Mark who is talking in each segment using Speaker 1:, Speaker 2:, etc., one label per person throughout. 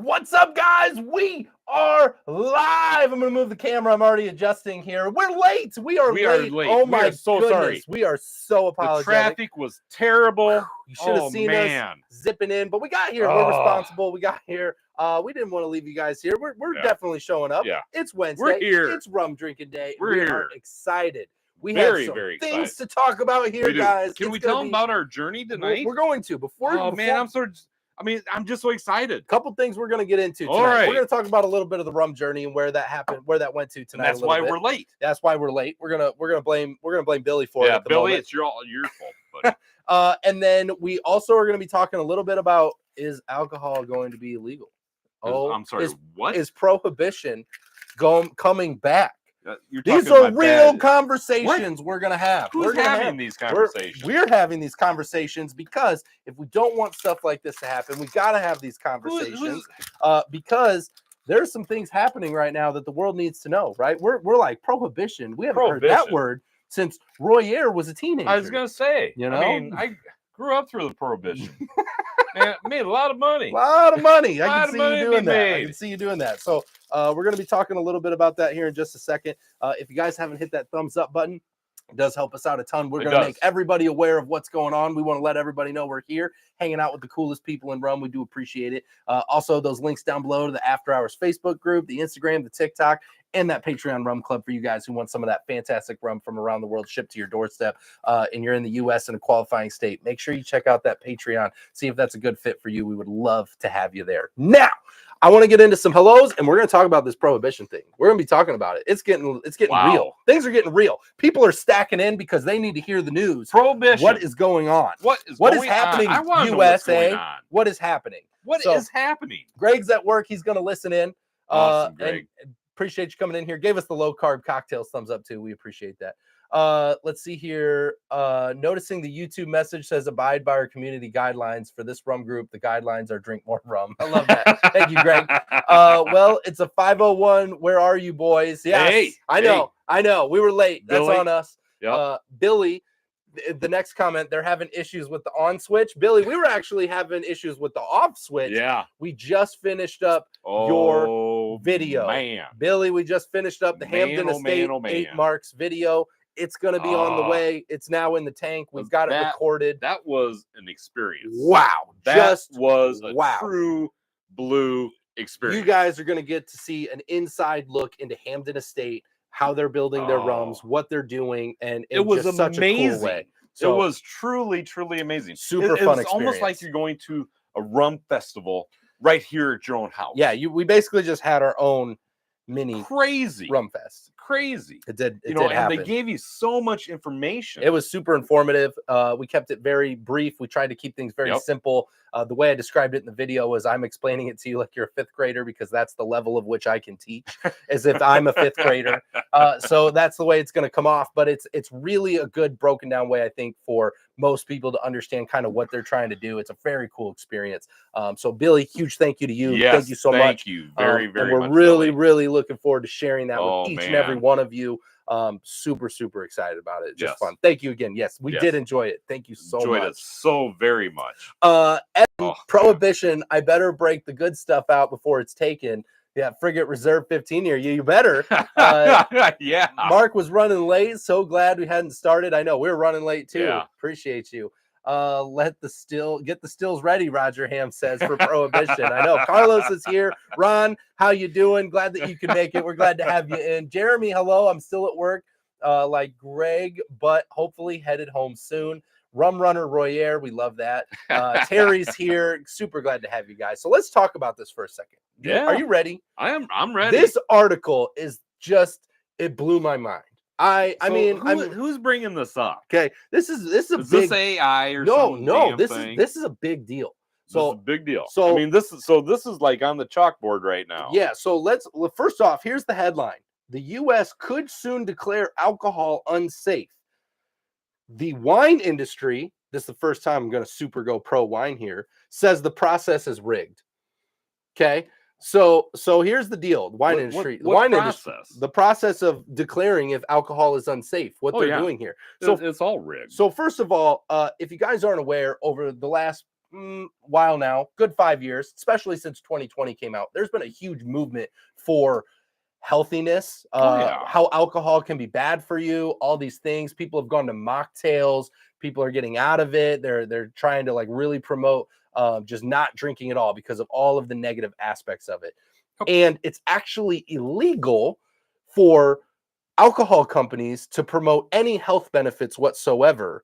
Speaker 1: What's up, guys? We are live. I'm going to move the camera. I'm already adjusting here. We're late. We are late. Oh, my
Speaker 2: so
Speaker 1: goodness.
Speaker 2: sorry.
Speaker 1: We are so apologetic.
Speaker 2: The traffic was terrible.
Speaker 1: You should have seen us zipping in, but we got here. We're responsible. We got here. We didn't want to leave you guys here. We're definitely showing up.
Speaker 2: Yeah.
Speaker 1: It's Wednesday.
Speaker 2: We're here.
Speaker 1: It's rum drinking day.
Speaker 2: We're
Speaker 1: we
Speaker 2: here.
Speaker 1: are excited. We
Speaker 2: very,
Speaker 1: have some
Speaker 2: very
Speaker 1: things
Speaker 2: excited
Speaker 1: to talk about here, guys.
Speaker 2: Can we tell them about our journey tonight?
Speaker 1: We're going to.
Speaker 2: I'm just so excited.
Speaker 1: A couple things we're going to get into tonight.
Speaker 2: All right.
Speaker 1: We're going to talk about a little bit of the rum journey and where that happened, where that went to tonight.
Speaker 2: And that's why we're late.
Speaker 1: That's why we're late. We're gonna blame Billy for it.
Speaker 2: Yeah,
Speaker 1: at the
Speaker 2: Billy,
Speaker 1: moment.
Speaker 2: it's your fault, buddy.
Speaker 1: And then we also are going to be talking a little bit about, is alcohol going to be illegal?
Speaker 2: I'm sorry. What
Speaker 1: is Prohibition coming back?
Speaker 2: These
Speaker 1: are real conversations we're going to have.
Speaker 2: Who's having these conversations?
Speaker 1: We're having these conversations because if we don't want stuff like this to happen, we got to have these conversations because there's some things happening right now that the world needs to know, right? We're like Prohibition. We haven't heard that word since Royer was a teenager.
Speaker 2: I was going to say,
Speaker 1: you know,
Speaker 2: I mean, I grew up through the Prohibition. Man, made a lot of money.
Speaker 1: A lot of money. I can see you doing that. I can see you doing that. So we're going to be talking a little bit about that here in just a second. If you guys haven't hit that thumbs up button, it does help us out a ton. We're going to make everybody aware of what's going on. We want to let everybody know we're here, hanging out with the coolest people in rum. We do appreciate it. Also, those links down below to the After Hours Facebook group, the Instagram, the TikTok, and that Patreon rum club for you guys who want some of that fantastic rum from around the world shipped to your doorstep. And you're in the U.S. in a qualifying state. Make sure you check out that Patreon. See if that's a good fit for you. We would love to have you there. Now, I want to get into some hellos, and we're going to talk about this Prohibition thing. We're going to be talking about it. It's getting real. Things are getting real. People are stacking in because they need to hear the news.
Speaker 2: Prohibition.
Speaker 1: What is going on?
Speaker 2: What is
Speaker 1: happening?
Speaker 2: I want to know
Speaker 1: USA.
Speaker 2: what's going on.
Speaker 1: What is happening?
Speaker 2: What is happening?
Speaker 1: Greg's at work. He's going to listen in.
Speaker 2: Awesome, Greg.
Speaker 1: And appreciate you coming in here. Gave us the low carb cocktails thumbs up too. We appreciate that. Let's see here. Noticing the YouTube message says abide by our community guidelines for this rum group. The guidelines are drink more rum. I love that. Thank you, Greg. Well, it's a 501. Where are you, boys? Yes,
Speaker 2: hey,
Speaker 1: I know. We were late.
Speaker 2: Billy.
Speaker 1: That's on us.
Speaker 2: Yep.
Speaker 1: Billy, the next comment, they're having issues with the on switch. Billy, we were actually having issues with the off switch.
Speaker 2: Yeah.
Speaker 1: We just finished up your video.
Speaker 2: Man.
Speaker 1: Billy, we just finished up the Hampton Estate 8 Marks video. It's going to be on the way. It's now in the tank. We've got it recorded.
Speaker 2: That was an experience.
Speaker 1: Wow.
Speaker 2: That was a true blue experience.
Speaker 1: You guys are going to get to see an inside look into Hampton Estate, how they're building their rums, what they're doing, and it was just such a cool way. So,
Speaker 2: it was truly, truly amazing.
Speaker 1: Super fun experience.
Speaker 2: It's almost like you're going to a rum festival right here at your own house.
Speaker 1: Yeah, we basically just had our own mini rum fest.
Speaker 2: Crazy.
Speaker 1: It did
Speaker 2: and
Speaker 1: happen.
Speaker 2: they gave you so much information.
Speaker 1: It was super informative. We kept it very brief. We tried to keep things very simple. The way I described it in the video was I'm explaining it to you like you're a fifth grader because that's the level of which I can teach, as if I'm a fifth grader. So that's the way it's going to come off. But it's really a good broken down way, I think, for most people to understand kind of what they're trying to do. It's a very cool experience. So Billy, huge thank you to you.
Speaker 2: Yes,
Speaker 1: thank you so much.
Speaker 2: Thank you very, very
Speaker 1: and
Speaker 2: much.
Speaker 1: We're really, really looking forward to sharing that with each and every
Speaker 2: man.
Speaker 1: one of you. Super, super excited about it. Just fun. Thank you again. Yes, we did enjoy it. Thank you so much.
Speaker 2: Enjoyed it so very much.
Speaker 1: Prohibition, I better break the good stuff out before it's taken. Yeah, Frigate Reserve 15 here. You better.
Speaker 2: Yeah.
Speaker 1: Mark was running late. So glad we hadn't started. I know we were running late too.
Speaker 2: Yeah.
Speaker 1: Appreciate you. Get the stills ready, Roger Ham says, for Prohibition. I know Carlos is here. Ron, how you doing? Glad that you can make it. We're glad to have you in. Jeremy, hello. I'm still at work, like Greg, but hopefully headed home soon. Rum Runner Royer, we love that. Terry's here. Super glad to have you guys. So let's talk about this for a second.
Speaker 2: Yeah.
Speaker 1: Are you ready?
Speaker 2: I'm ready.
Speaker 1: This article is it blew my mind. I mean,
Speaker 2: who's bringing this up?
Speaker 1: Okay, this is a
Speaker 2: is
Speaker 1: big
Speaker 2: this AI or
Speaker 1: no. This
Speaker 2: thing?
Speaker 1: is a big deal. So
Speaker 2: this is a big deal.
Speaker 1: So
Speaker 2: I mean, this is like on the chalkboard right now.
Speaker 1: Yeah. So first off, here's the headline: the U.S. could soon declare alcohol unsafe. The wine industry, this is the first time I'm going to super go pro wine here, says the process is rigged. Okay. So here's the deal. The wine industry, the process of declaring if alcohol is unsafe, what they're doing here. So
Speaker 2: it's all rigged.
Speaker 1: So first of all, if you guys aren't aware, over the last while now, good 5 years, especially since 2020 came out. There's been a huge movement for healthiness, how alcohol can be bad for you, all these things. People have gone to mocktails. People are getting out of it. They're trying to like really promote just not drinking at all because of all of the negative aspects of it. And it's actually illegal for alcohol companies to promote any health benefits whatsoever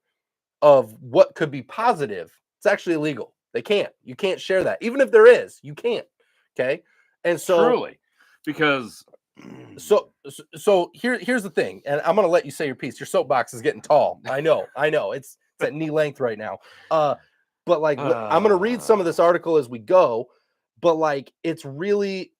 Speaker 1: of what could be positive. It's actually illegal. They can't. You can't share that. Even if there is, you can't. Okay. And so
Speaker 2: truly, because
Speaker 1: so here's the thing, and I'm gonna let you say your piece. Your soapbox is getting tall. I know. It's at knee length right now. But like I'm gonna read some of this article as we go. But like it's really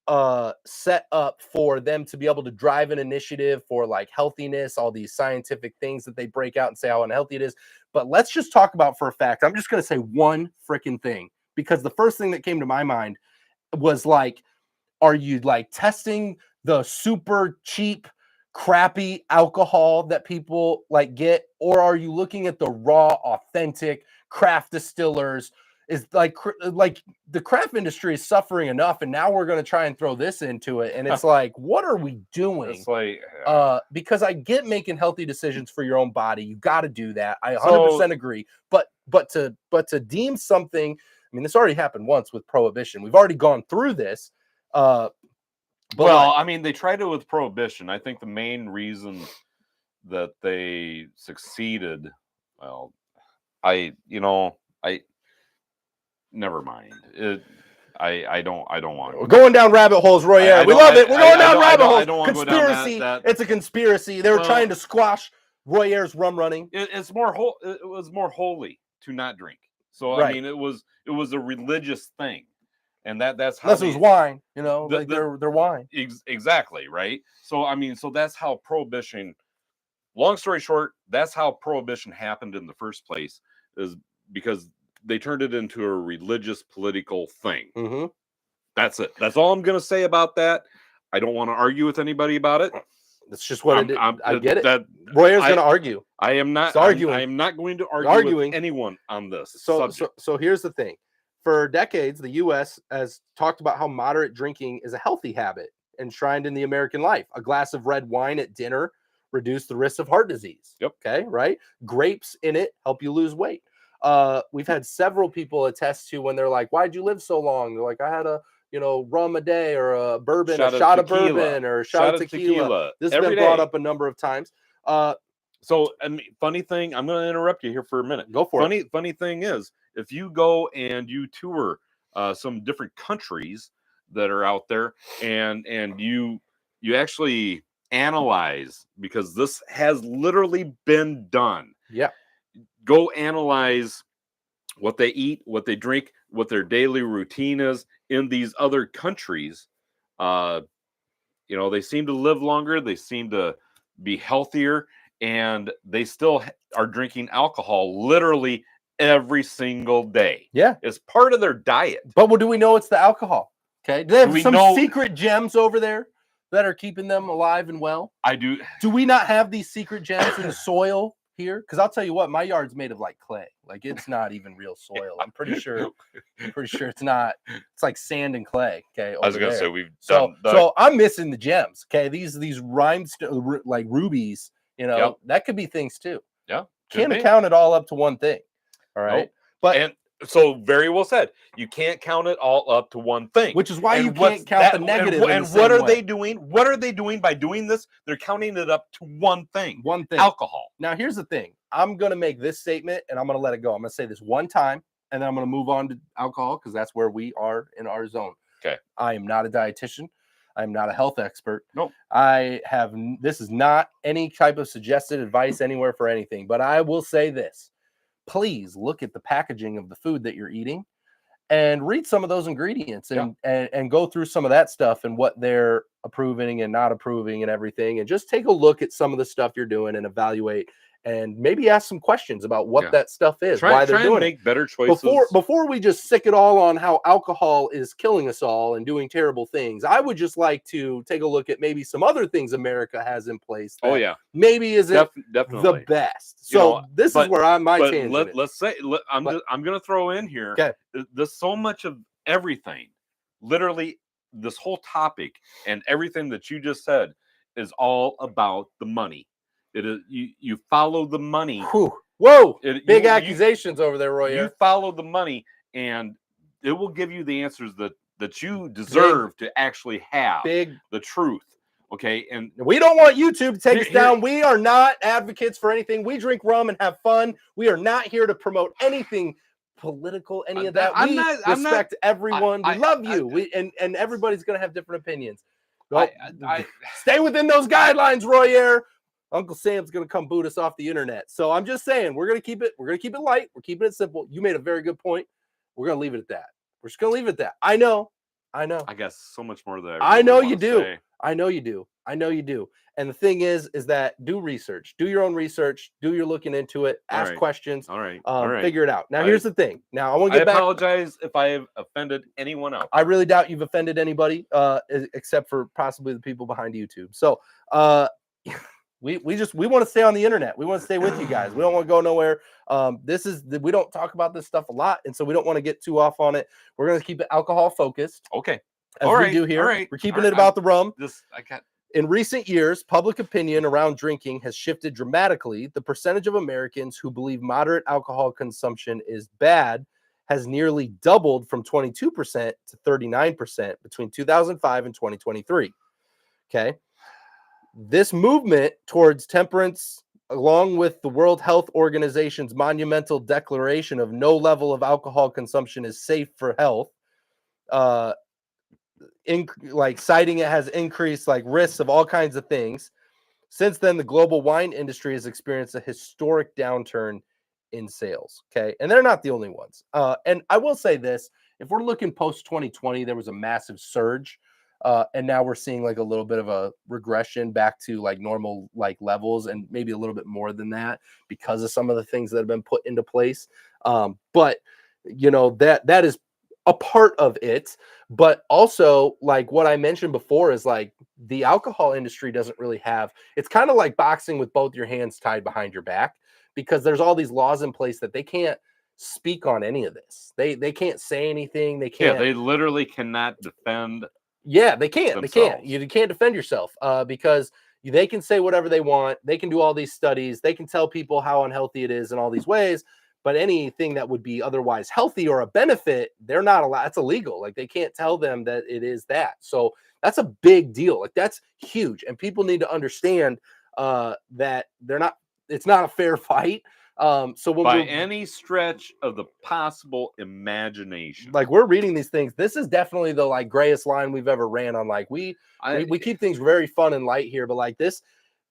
Speaker 1: set up for them to be able to drive an initiative for like healthiness, all these scientific things that they break out and say how unhealthy it is. But let's just talk about for a fact. I'm just gonna say one freaking thing, because the first thing that came to my mind was like, are you like testing the super cheap, crappy alcohol that people like get, or are you looking at the raw, authentic craft distillers? Is like the craft industry is suffering enough, and now we're going to try and throw this into it, and it's like, what are we doing?
Speaker 2: it's like
Speaker 1: Because I get making healthy decisions for your own body, you got to do that. I 100% agree. But to deem something, I mean, this already happened once with Prohibition. We've already gone through this. Well,
Speaker 2: I mean, they tried it with Prohibition. I think the main reason that they succeeded, well, never mind. I don't want.
Speaker 1: We're going down rabbit holes, Royer. We love it. We're going down rabbit holes. Conspiracy. It's a conspiracy. They were trying to squash Royer's rum running.
Speaker 2: It was more holy to not drink. So I mean, it was a religious thing, and that's how.
Speaker 1: Unless it was wine, their wine.
Speaker 2: Exactly, right. So I mean, so that's how Prohibition. Long story short, that's how Prohibition happened in the first place, is because they turned it into a religious political thing.
Speaker 1: Mm-hmm.
Speaker 2: That's it. That's all I'm going to say about that. I don't want to argue with anybody about it.
Speaker 1: That's just what I get it. Royer's going to argue.
Speaker 2: I am not arguing. I am not going to argue with anyone on this subject.
Speaker 1: So here's the thing. For decades, the U.S. has talked about how moderate drinking is a healthy habit enshrined in the American life. A glass of red wine at dinner reduce the risk of heart disease.
Speaker 2: Yep.
Speaker 1: Okay, right? Grapes in it help you lose weight. We've had several people attest to when they're like, why'd you live so long? They're like, I had a rum a day, or a bourbon, a shot of bourbon, or a shot of tequila. This has been brought up a number of times.
Speaker 2: So, I mean, funny thing, I'm going to interrupt you here for a minute.
Speaker 1: Go for it.
Speaker 2: Funny thing is, if you go and you tour some different countries that are out there, and you actually analyze, because this has literally been done.
Speaker 1: Yeah.
Speaker 2: Go analyze what they eat, what they drink, what their daily routine is in these other countries. They seem to live longer. They seem to be healthier, and they still are drinking alcohol literally every single day.
Speaker 1: Yeah.
Speaker 2: It's part of their diet.
Speaker 1: But do we know it's the alcohol? Okay. Do they have some secret gems over there that are keeping them alive and well?
Speaker 2: I do.
Speaker 1: Do we not have these secret gems in the soil here? Because I'll tell you what, my yard's made of like clay. Like, it's not even real soil. I'm pretty sure it's not. It's like sand and clay. Okay.
Speaker 2: I was gonna say
Speaker 1: so I'm missing the gems. Okay. These rhinestone, like rubies, that could be things too.
Speaker 2: Yeah.
Speaker 1: Can't count it all up to one thing. All right.
Speaker 2: Nope. But so very well said. You can't count it all up to one thing.
Speaker 1: Which is why you can't count the negative.
Speaker 2: And what are they doing? What are they doing by doing this? They're counting it up to one thing.
Speaker 1: One thing.
Speaker 2: Alcohol.
Speaker 1: Now, here's the thing. I'm going to make this statement, and I'm going to let it go. I'm going to say this one time, and then I'm going to move on to alcohol, because that's where we are in our zone.
Speaker 2: Okay.
Speaker 1: I am not a dietitian. I'm not a health expert.
Speaker 2: Nope.
Speaker 1: This is not any type of suggested advice anywhere for anything, but I will say this. Please look at the packaging of the food that you're eating and read some of those ingredients and go through some of that stuff and what they're approving and not approving and everything, and just take a look at some of the stuff you're doing and evaluate, and maybe ask some questions about what that stuff is, why they're doing
Speaker 2: make better choices
Speaker 1: before we just sick it all on how alcohol is killing us all and doing terrible things. I would just like to take a look at maybe some other things America has in place that maybe isn't the best. So this is where my tangent.
Speaker 2: Let's say I'm going to throw in here.
Speaker 1: Okay.
Speaker 2: There's so much of everything, literally this whole topic and everything that you just said is all about the money. It is you follow the money.
Speaker 1: Whoa! Big accusations over there, Roy.
Speaker 2: You follow the money, and it will give you the answers that you deserve to actually have the truth. Okay, and
Speaker 1: we don't want YouTube to take us down. We are not advocates for anything. We drink rum and have fun. We are not here to promote anything political, any of that. We respect everyone. We love you. And everybody's gonna have different opinions. Stay within those guidelines, Roy. Uncle Sam's gonna come boot us off the internet. So I'm just saying we're gonna keep it light. We're keeping it simple. You made a very good point. We're gonna leave it at that. We're just gonna leave it at that. I know.
Speaker 2: I got so much more there.
Speaker 1: I know you do. I know you do. And the thing is that do research, do your own research, do your looking into it, ask questions.
Speaker 2: All right.
Speaker 1: Figure it out. Now, here's the thing. Now, I want to get back.
Speaker 2: I apologize if I have offended anyone else.
Speaker 1: I really doubt you've offended anybody, except for possibly the people behind YouTube. So, we want to stay on the internet. We want to stay with you guys. We don't want to go nowhere. We don't talk about this stuff a lot, and so we don't want to get too off on it. We're going to keep it alcohol focused.
Speaker 2: Okay.
Speaker 1: As we do here. We're keeping it about the rum. In recent years, public opinion around drinking has shifted dramatically. The percentage of Americans who believe moderate alcohol consumption is bad has nearly doubled from 22% to 39% between 2005 and 2023. Okay. This movement towards temperance, along with the World Health Organization's monumental declaration of no level of alcohol consumption is safe for health, citing it has increased risks of all kinds of things. Since then, the global wine industry has experienced a historic downturn in sales. Okay. And they're not the only ones. And I will say this, if we're looking post 2020, there was a massive surge. And now we're seeing a little bit of a regression back to normal levels, and maybe a little bit more than that because of some of the things that have been put into place. But that is a part of it. But also what I mentioned before is the alcohol industry doesn't really have, it's kind of like boxing with both your hands tied behind your back, because there's all these laws in place that they can't speak on any of this. They can't say anything. They can't.
Speaker 2: Yeah, they literally cannot defend.
Speaker 1: Yeah, they can't.
Speaker 2: Themselves.
Speaker 1: They can't. You can't defend yourself because they can say whatever they want. They can do all these studies. They can tell people how unhealthy it is in all these ways. But anything that would be otherwise healthy or a benefit, they're not allowed. That's illegal. They can't tell them that it is that. So that's a big deal. That's huge. And people need to understand that it's not a fair fight. So
Speaker 2: by any stretch of the possible imagination,
Speaker 1: we're reading these things, this is definitely the grayest line we've ever ran on. We keep things very fun and light here, but this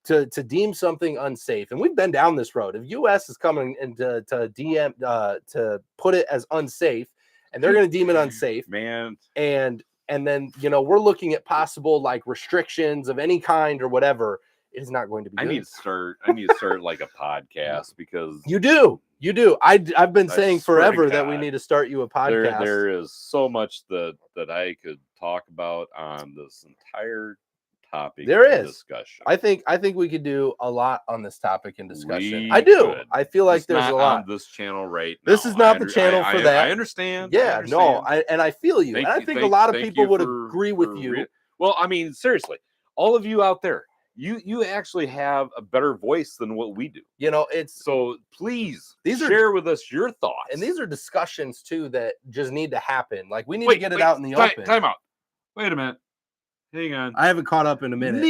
Speaker 1: to deem something unsafe, and we've been down this road. If US is coming into to put it as unsafe, and they're going to deem it unsafe,
Speaker 2: man,
Speaker 1: and then we're looking at possible restrictions of any kind or whatever. It is not going to be good.
Speaker 2: I need to start a podcast because
Speaker 1: you do. I've been saying forever that we need to start you a podcast.
Speaker 2: There is so much that I could talk about on this entire topic.
Speaker 1: There is
Speaker 2: discussion.
Speaker 1: I think we could do a lot on this topic and discussion.
Speaker 2: I
Speaker 1: do. I feel like there's a lot
Speaker 2: on this channel right now.
Speaker 1: This is not the channel for that.
Speaker 2: I understand.
Speaker 1: Yeah, no, I feel you. And I think a lot of people would agree with you.
Speaker 2: Well, I mean, seriously, all of you out there, you actually have a better voice than what we do.
Speaker 1: It's
Speaker 2: so please share with us your thoughts.
Speaker 1: And these are discussions too that just need to happen. We need to get it out in the open.
Speaker 2: Time out. Wait a minute. Hang on.
Speaker 1: I haven't caught up in a minute.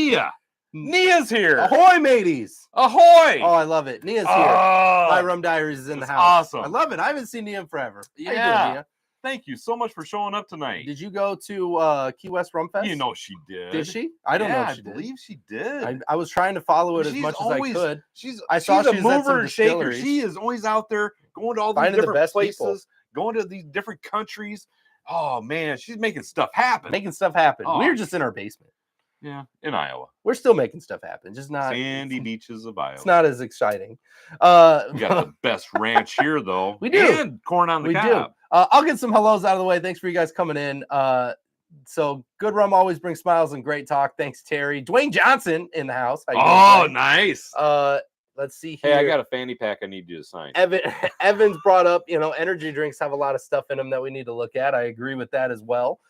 Speaker 2: Nia's here.
Speaker 1: Ahoy, mateys.
Speaker 2: Ahoy.
Speaker 1: Oh, I love it. Nia's here. My Rum Diaries is in the house.
Speaker 2: Awesome.
Speaker 1: I love it. I haven't seen Nia in forever.
Speaker 2: Yeah.
Speaker 1: How you doing, Nia?
Speaker 2: Thank you so much for showing up tonight.
Speaker 1: Did you go to Key West Rum Fest?
Speaker 2: She did.
Speaker 1: Did she? I don't know if she did.
Speaker 2: I believe she did.
Speaker 1: I was trying to follow it as much as I could.
Speaker 2: She's
Speaker 1: a
Speaker 2: mover and shaker. She is always out there going to all these different places, going to these different countries. Oh, man, she's making stuff happen.
Speaker 1: We were just in our basement.
Speaker 2: Yeah, in Iowa.
Speaker 1: We're still making stuff happen. Just not
Speaker 2: sandy beaches of Iowa.
Speaker 1: It's not as exciting.
Speaker 2: We got the best ranch here, though.
Speaker 1: We do.
Speaker 2: And corn on the
Speaker 1: we
Speaker 2: cob.
Speaker 1: Do. I'll get some hellos out of the way. Thanks for you guys coming in. So good rum always brings smiles and great talk. Thanks, Terry. Dwayne Johnson in the house.
Speaker 2: How you doing, nice.
Speaker 1: Let's see here.
Speaker 2: Hey, I got a fanny pack I need you to sign.
Speaker 1: Evans brought up, energy drinks have a lot of stuff in them that we need to look at. I agree with that as well.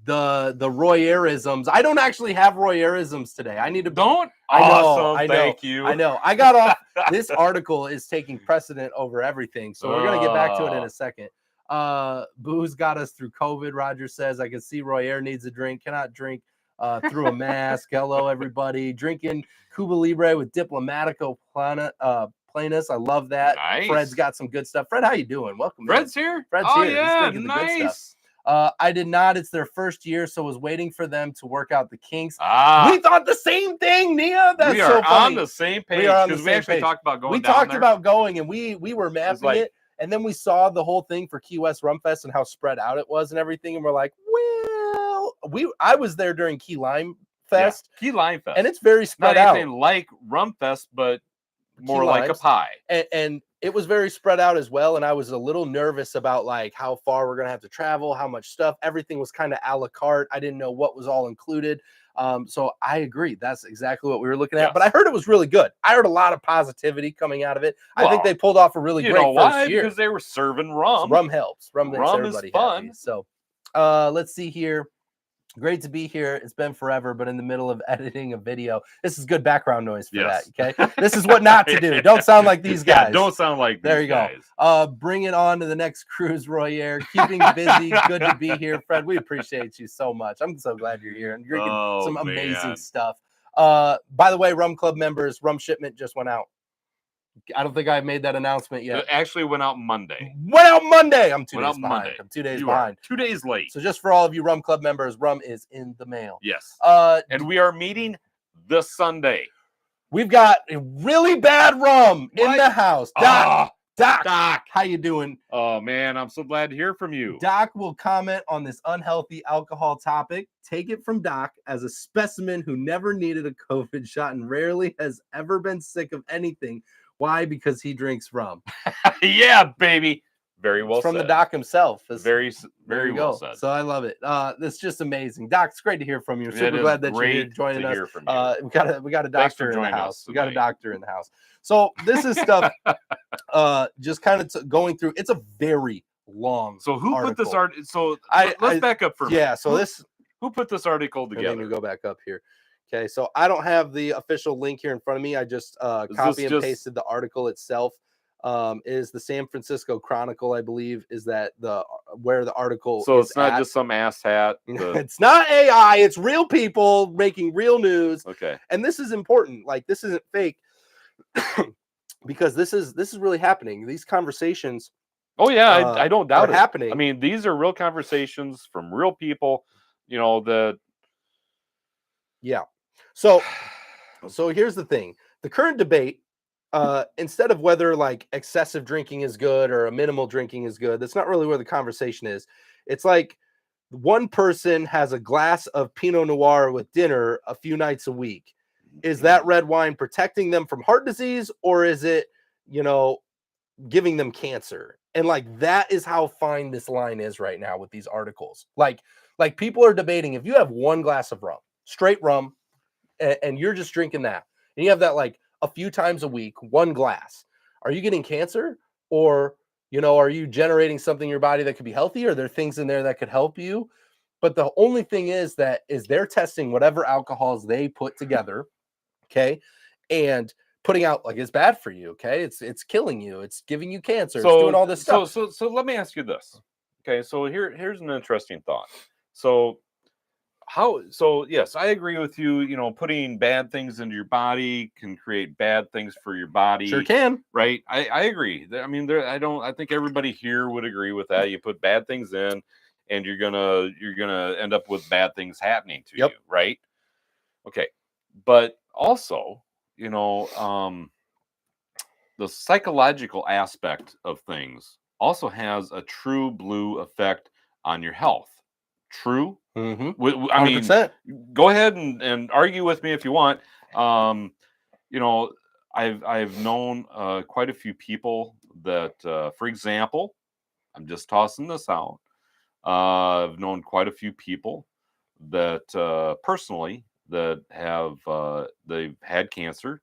Speaker 1: The Royerisms. I don't actually have Royerisms today. I need to.
Speaker 2: Don't?
Speaker 1: I know.
Speaker 2: Awesome.
Speaker 1: I know.
Speaker 2: Thank you.
Speaker 1: I know. I got off. This article is taking precedent over everything. So we're going to get back to it in a second. Booze got us through COVID. Roger says, I can see Royer needs a drink. Cannot drink through a mask. Hello, everybody. Drinking Cuba Libre with Diplomatico Planus. I love that.
Speaker 2: Nice.
Speaker 1: Fred's got some good stuff. Fred, how you doing? Welcome.
Speaker 2: Fred's here.
Speaker 1: Fred's
Speaker 2: here.
Speaker 1: Yeah,
Speaker 2: nice.
Speaker 1: I did not. It's their first year, so was waiting for them to work out the kinks.
Speaker 2: We
Speaker 1: thought the same thing, Nia. That's
Speaker 2: we are
Speaker 1: so funny.
Speaker 2: on the same page because we actually talked about going.
Speaker 1: We talked about going, and we were mapping it, and then we saw the whole thing for Key West Rum Fest and how spread out it was and everything, and we're like, well, I was there during Key Lime Fest,
Speaker 2: Key Lime Fest,
Speaker 1: and it's very spread
Speaker 2: out.
Speaker 1: Not
Speaker 2: anything like Rum Fest, but more like a pie,
Speaker 1: and it was very spread out as well. And I was a little nervous about like how far we're gonna have to travel, how much stuff. Everything was kind of a la carte. I didn't know what was all included. So I agree. That's exactly what we were looking at. Yes. But I heard it was really good. I heard a lot of positivity coming out of it. I think they pulled off a really great first year.
Speaker 2: Because they were serving rum.
Speaker 1: So rum helps. Rum makes
Speaker 2: rum
Speaker 1: everybody
Speaker 2: is fun.
Speaker 1: Happy. So let's see here. Great to be here. It's been forever, but in the middle of editing a video. This is good background noise for that, okay? This is what not to do. Don't sound like these guys.
Speaker 2: Don't sound like these guys.
Speaker 1: Go. Bring it on to the next cruise, Royer. Keeping busy. Good to be here, Fred. We appreciate you so much. I'm so glad you're here and drinking some amazing stuff. By the way, Rum Club members, rum shipment just went out. I don't think I made that announcement yet.
Speaker 2: It actually went out Monday.
Speaker 1: I'm 2 days behind. I'm 2 days behind.
Speaker 2: 2 days late.
Speaker 1: So just for all of you Rum Club members, rum is in the mail.
Speaker 2: Yes. And we are meeting this Sunday.
Speaker 1: We've got a really bad rum in the house. Doc, how you doing?
Speaker 2: Oh, man, I'm so glad to hear from you.
Speaker 1: Doc will comment on this unhealthy alcohol topic. Take it from Doc as a specimen who never needed a COVID shot and rarely has ever been sick of anything. Why? Because he drinks rum.
Speaker 2: Yeah, baby. Very well
Speaker 1: said. From
Speaker 2: the
Speaker 1: Doc himself.
Speaker 2: Very well said.
Speaker 1: So I love it. That's just amazing. Doc, it's great to hear from you. Super glad that you're joining us. We got a doctor in the house. We got a doctor in the house. So this is stuff just kind of going through. It's a very long
Speaker 2: So who
Speaker 1: article.
Speaker 2: put this article? So let's back up for a minute.
Speaker 1: Yeah, so
Speaker 2: who put this article together?
Speaker 1: Let me go back up here. Okay, so I don't have the official link here in front of me. I just copy and pasted the article itself. Is the San Francisco Chronicle, I believe, is that where the article
Speaker 2: so
Speaker 1: is
Speaker 2: it's not
Speaker 1: at.
Speaker 2: Just some ass hat.
Speaker 1: It's not AI, it's real people making real news.
Speaker 2: Okay.
Speaker 1: And this is important. Like, this isn't fake because this is really happening. These conversations
Speaker 2: I don't doubt it.
Speaker 1: Happening.
Speaker 2: I mean, these are real conversations from real people,
Speaker 1: Yeah. So here's the thing. The current debate, instead of whether like excessive drinking is good or a minimal drinking is good, that's not really where the conversation is. It's like one person has a glass of Pinot Noir with dinner a few nights a week. Is that red wine protecting them from heart disease, or is it, giving them cancer? And like, that is how fine this line is right now with these articles. Like people are debating, if you have one glass of rum, straight rum, and you're just drinking that, and you have that like a few times a week, one glass, are you getting cancer? Or, are you generating something in your body that could be healthy? Are there things in there that could help you? But the only thing is they're testing whatever alcohols they put together, okay, and putting out like it's bad for you, okay? It's killing you. It's giving you cancer. It's doing all this stuff.
Speaker 2: So let me ask you this. Okay, so here's an interesting thought. So yes, I agree with you. Putting bad things into your body can create bad things for your body.
Speaker 1: Sure can.
Speaker 2: Right? I agree. I mean, I think everybody here would agree with that. You put bad things in, and you're gonna end up with bad things happening to you, right? Okay, but also, the psychological aspect of things also has a true blue effect on your health. true.
Speaker 1: I
Speaker 2: mean, go ahead and argue with me if you want. I've known quite a few people that, for example, I'm just tossing this out. I've known quite a few people that personally that have they've had cancer,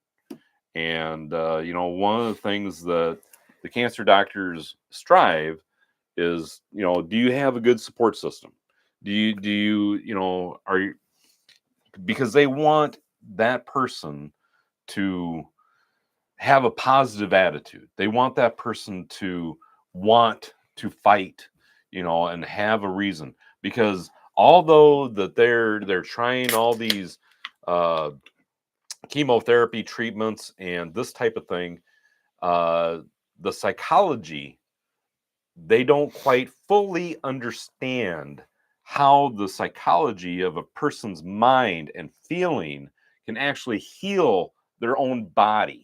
Speaker 2: and one of the things that the cancer doctors strive is, do you have a good support system? Do you are you, because they want that person to have a positive attitude. They want that person to want to fight, and have a reason. Because although that they're trying all these chemotherapy treatments and this type of thing, the psychology, they don't quite fully understand how the psychology of a person's mind and feeling can actually heal their own body.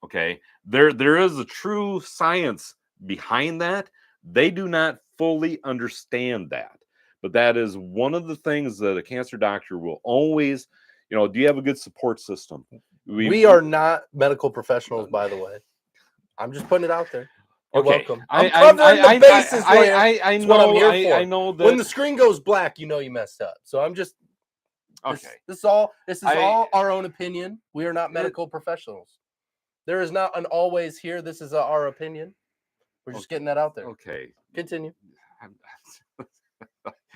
Speaker 2: Okay, there is a true science behind that. They do not fully understand that, but that is one of the things that a cancer doctor will always, do you have a good support system?
Speaker 1: We are not medical professionals, by the way. I'm just putting it out there. You're welcome. I'm covering the bases for you.
Speaker 2: I know
Speaker 1: what I'm here for.
Speaker 2: I know that
Speaker 1: when the screen goes black, you messed up. So I'm just okay. This is all our own opinion. We are not medical professionals. There is not an always here. This is our opinion. We're just getting that out there.
Speaker 2: Okay.
Speaker 1: Continue.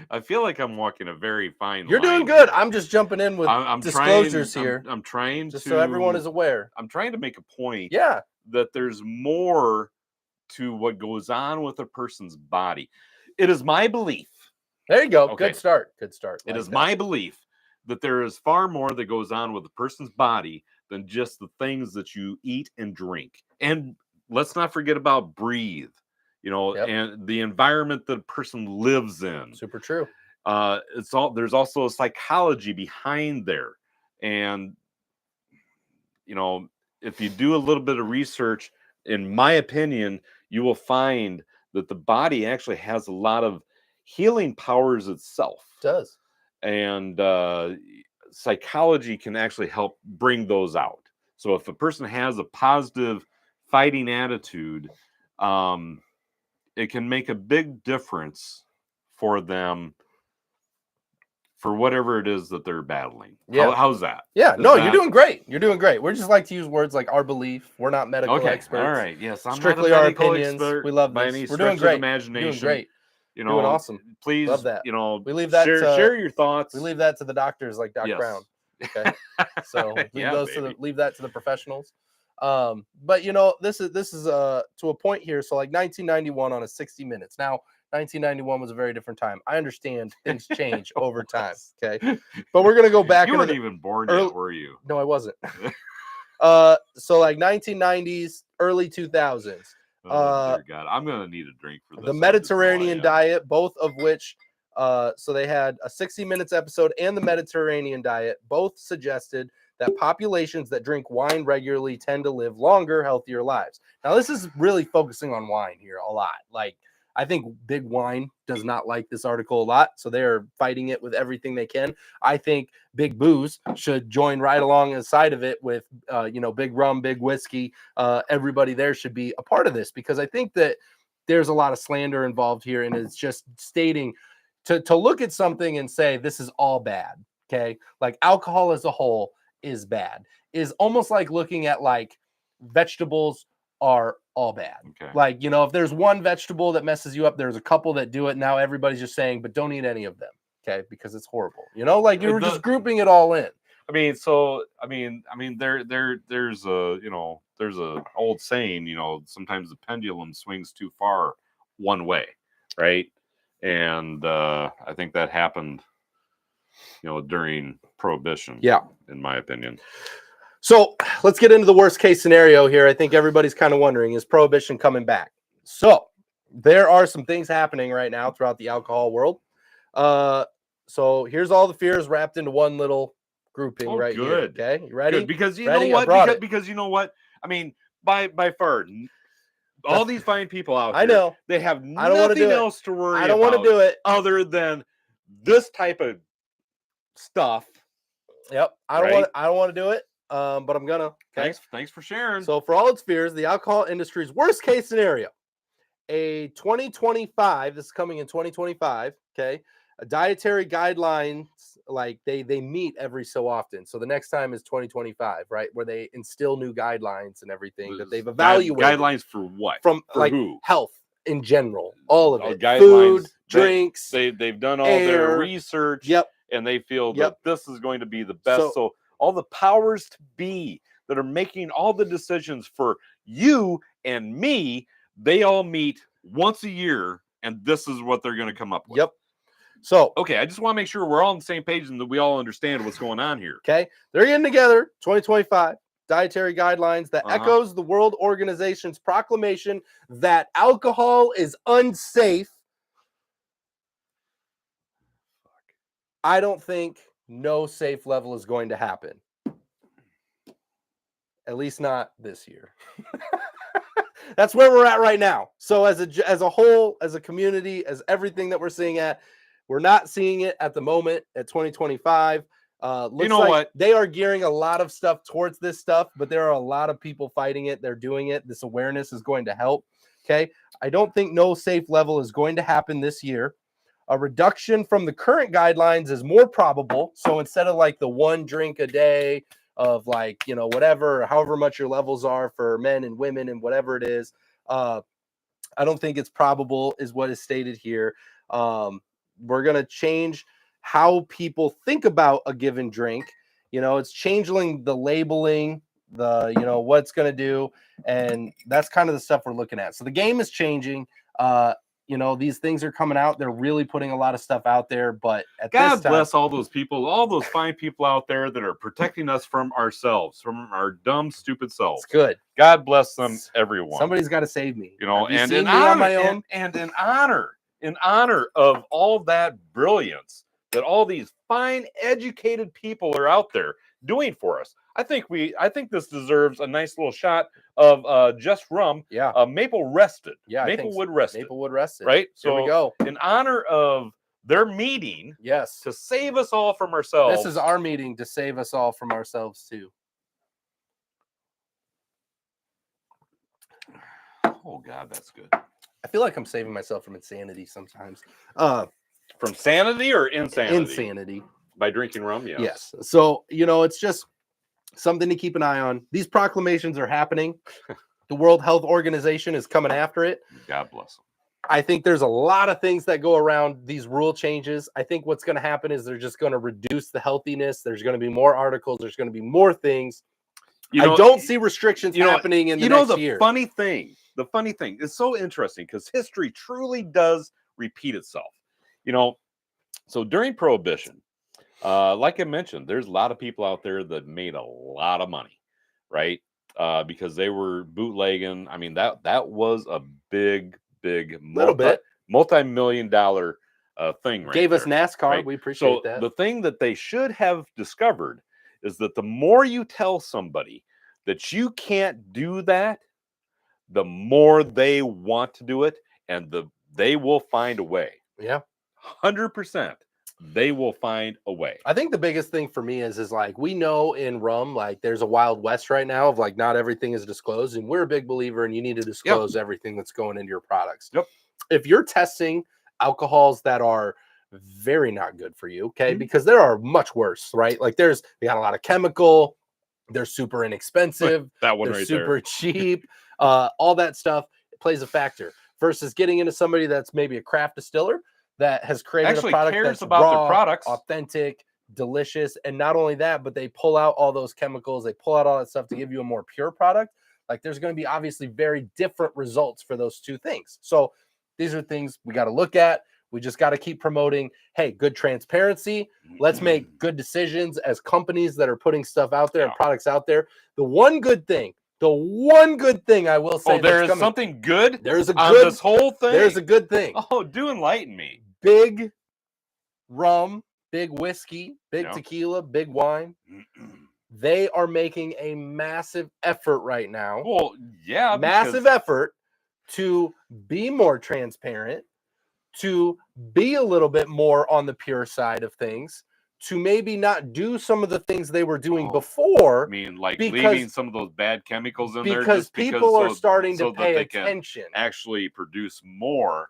Speaker 2: I feel like I'm walking a very fine
Speaker 1: You're
Speaker 2: line.
Speaker 1: Doing good. I'm just jumping in with disclosures here.
Speaker 2: I'm trying
Speaker 1: just so everyone is aware.
Speaker 2: I'm trying to make a point.
Speaker 1: Yeah.
Speaker 2: That there's more to what goes on with a person's body. It is my belief.
Speaker 1: There you go. Okay. Good start.
Speaker 2: It is my belief that there is far more that goes on with a person's body than just the things that you eat and drink. And let's not forget about breathe, and the environment that a person lives in.
Speaker 1: Super true.
Speaker 2: There's also a psychology behind there. And, if you do a little bit of research, in my opinion, you will find that the body actually has a lot of healing powers itself.
Speaker 1: It does.
Speaker 2: And psychology can actually help bring those out. So if a person has a positive fighting attitude, it can make a big difference for them for whatever it is that they're battling. Yeah. How's that?
Speaker 1: Yeah. You're doing great. You're doing great. We just like to use words like our belief. We're not medical experts.
Speaker 2: All right. Yes. I'm
Speaker 1: strictly
Speaker 2: not
Speaker 1: our opinions. We love this. We're doing great.
Speaker 2: Imagination.
Speaker 1: Doing great.
Speaker 2: Doing
Speaker 1: awesome.
Speaker 2: Please,
Speaker 1: love that.
Speaker 2: We
Speaker 1: leave that
Speaker 2: share your thoughts.
Speaker 1: We leave that to the doctors like Doc Brown. Okay. So leave that to the professionals. But this is to a point here. So like 1991 on a 60 Minutes. Now 1991 was a very different time. I understand things change over time. Okay. But we're gonna go back.
Speaker 2: You weren't even born yet, were you?
Speaker 1: No, I wasn't. So like 1990s, early 2000s.
Speaker 2: Oh, dear God. I'm gonna need a drink for this.
Speaker 1: The Mediterranean diet, both of which so they had a 60 Minutes episode and the Mediterranean diet, both suggested that populations that drink wine regularly tend to live longer, healthier lives. Now, this is really focusing on wine here a lot. Like, I think Big Wine does not like this article a lot, so they're fighting it with everything they can. I think Big Booze should join right alongside of it with, Big Rum, Big Whiskey. Everybody there should be a part of this, because I think that there's a lot of slander involved here, and it's just stating to look at something and say this is all bad. Okay, like alcohol as a whole is bad, is almost like looking at like vegetables are all bad.
Speaker 2: Okay.
Speaker 1: Like, if there's one vegetable that messes you up, there's a couple that do it. Now everybody's just saying, but don't eat any of them. Okay. Because it's horrible. Like you were just grouping it all in.
Speaker 2: There's a old saying, sometimes the pendulum swings too far one way. Right. And I think that happened, during Prohibition.
Speaker 1: Yeah.
Speaker 2: In my opinion.
Speaker 1: So let's get into the worst case scenario here. I think everybody's kind of wondering, is Prohibition coming back? So there are some things happening right now throughout the alcohol world. So here's all the fears wrapped into one little grouping here. Okay, you ready?
Speaker 2: Good, because you know what? Because you know what? By far, all these fine people out here,
Speaker 1: I know
Speaker 2: they have nothing else to worry about.
Speaker 1: I don't want to do it
Speaker 2: other than this type of stuff.
Speaker 1: Yep. I don't want to do it. But I'm gonna. Okay?
Speaker 2: Thanks for sharing.
Speaker 1: So for all its fears, the alcohol industry's worst case scenario, a 2025, this is coming in 2025, okay, a dietary guidelines, like they meet every so often. So the next time is 2025, right, where they instill new guidelines and everything that they've evaluated.
Speaker 2: Guidelines for what?
Speaker 1: For like
Speaker 2: who?
Speaker 1: Health in general, all of it.
Speaker 2: Guidelines,
Speaker 1: food, drinks.
Speaker 2: They've done all
Speaker 1: air,
Speaker 2: their research.
Speaker 1: Yep.
Speaker 2: And they feel that this is going to be the best. So all the powers to be that are making all the decisions for you and me, they all meet once a year, and this is what they're going to come up with.
Speaker 1: Yep. So,
Speaker 2: okay, I just want to make sure we're all on the same page and that we all understand what's going on here.
Speaker 1: Okay. They're getting together, 2025, dietary guidelines that echoes the World Organization's proclamation that alcohol is unsafe. I don't think no safe level is going to happen. At least not this year. That's where we're at right now. So as a whole, as a community, as everything that we're seeing we're not seeing it at the moment at 2025. Looks like what? They are gearing a lot of stuff towards this stuff, but there are a lot of people fighting it. They're doing it. This awareness is going to help. Okay. I don't think no safe level is going to happen this year. A reduction from the current guidelines is more probable. So instead of like the 1 drink a day of like, whatever, however much your levels are for men and women and whatever it is, I don't think it's probable is what is stated here. We're going to change how people think about a given drink. It's changing the labeling, what's going to do. And that's kind of the stuff we're looking at. So the game is changing. These things are coming out. They're really putting a lot of stuff out there. But at
Speaker 2: God
Speaker 1: this time,
Speaker 2: bless all those people, all those fine people out there that are protecting us from ourselves, from our dumb, stupid selves.
Speaker 1: It's good.
Speaker 2: God bless them, everyone.
Speaker 1: Somebody's got to save me.
Speaker 2: And in honor, and in honor of all that brilliance that all these fine, educated people are out there doing for us. I think this deserves a nice little shot of just rum.
Speaker 1: Yeah.
Speaker 2: Maple rested.
Speaker 1: Yeah.
Speaker 2: Maplewood rested.
Speaker 1: Maplewood rested.
Speaker 2: Right. So
Speaker 1: here we go.
Speaker 2: In honor of their meeting.
Speaker 1: Yes.
Speaker 2: To save us all from ourselves.
Speaker 1: This is our meeting to save us all from ourselves too.
Speaker 2: Oh God, that's good.
Speaker 1: I feel like I'm saving myself from insanity sometimes.
Speaker 2: From sanity or insanity?
Speaker 1: Insanity.
Speaker 2: By drinking rum, yes.
Speaker 1: Yes. So, it's just something to keep an eye on. These proclamations are happening. The World Health Organization is coming after it.
Speaker 2: God bless them.
Speaker 1: I think there's a lot of things that go around these rule changes. I think what's going to happen is they're just going to reduce the healthiness. There's going to be more articles. There's going to be more things. I don't see restrictions happening in the next year.
Speaker 2: The funny thing is so interesting because history truly does repeat itself. So during Prohibition, like I mentioned, there's a lot of people out there that made a lot of money, right? Because they were bootlegging. I mean, that was a big multi-million-dollar thing. Right?
Speaker 1: Gave us NASCAR.
Speaker 2: Right?
Speaker 1: We appreciate that.
Speaker 2: The thing that they should have discovered is that the more you tell somebody that you can't do that, the more they want to do it, and they will find a way.
Speaker 1: Yeah,
Speaker 2: 100%. They will find a way.
Speaker 1: I think the biggest thing for me is like, we know in rum, like there's a Wild West right now of like not everything is disclosed, and we're a big believer and you need to disclose everything that's going into your products.
Speaker 2: Yep.
Speaker 1: If you're testing alcohols that are very not good for you, okay, because there are much worse, right? Like they got a lot of chemical, they're super inexpensive,
Speaker 2: that one
Speaker 1: they're
Speaker 2: right
Speaker 1: super
Speaker 2: there.
Speaker 1: cheap, all that stuff plays a factor versus getting into somebody that's maybe a craft distiller that has created a product that's
Speaker 2: about
Speaker 1: raw,
Speaker 2: their products,
Speaker 1: authentic, delicious, and not only that, but they pull out all those chemicals, they pull out all that stuff to give you a more pure product. Like there's going to be obviously very different results for those two things. So these are things we got to look at. We just got to keep promoting, hey, good transparency. Let's make good decisions as companies that are putting stuff out there and products out there. The one good thing I will say,
Speaker 2: there is something good.
Speaker 1: There's a
Speaker 2: on
Speaker 1: good
Speaker 2: this whole thing.
Speaker 1: There's a good thing.
Speaker 2: Oh, do enlighten me.
Speaker 1: Big rum, big whiskey, big tequila, big wine. They are making a massive effort right now.
Speaker 2: Well, yeah,
Speaker 1: massive effort to be more transparent, to be a little bit more on the pure side of things, to maybe not do some of the things they were doing before.
Speaker 2: I mean, like leaving some of those bad chemicals in there,
Speaker 1: because people are starting to pay
Speaker 2: that
Speaker 1: attention.
Speaker 2: Can actually produce more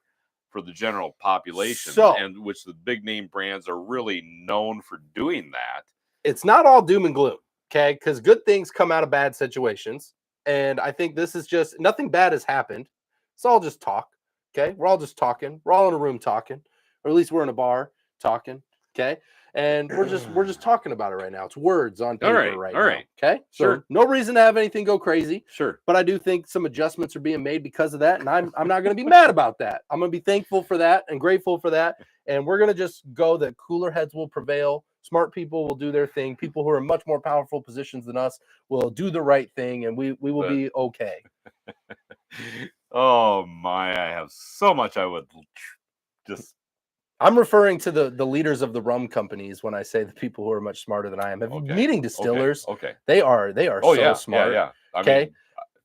Speaker 2: for the general population, and which the big name brands are really known for doing that.
Speaker 1: It's not all doom and gloom, okay? Because good things come out of bad situations. And I think this is just, nothing bad has happened. It's all just talk, okay? We're all just talking. We're all in a room talking, or at least we're in a bar talking, okay? And we're just talking about it right now. It's words on paper right now, okay? So no reason to have anything go crazy.
Speaker 2: Sure.
Speaker 1: But I do think some adjustments are being made because of that, and I'm not going to be mad about that. I'm going to be thankful for that and grateful for that. And we're going to just go that cooler heads will prevail. Smart people will do their thing. People who are in much more powerful positions than us will do the right thing, and we will be okay.
Speaker 2: Oh my, I have so much I would just...
Speaker 1: I'm referring to the leaders of the rum companies when I say the people who are much smarter than I am. Meeting distillers, they are so smart.
Speaker 2: Yeah.
Speaker 1: Okay.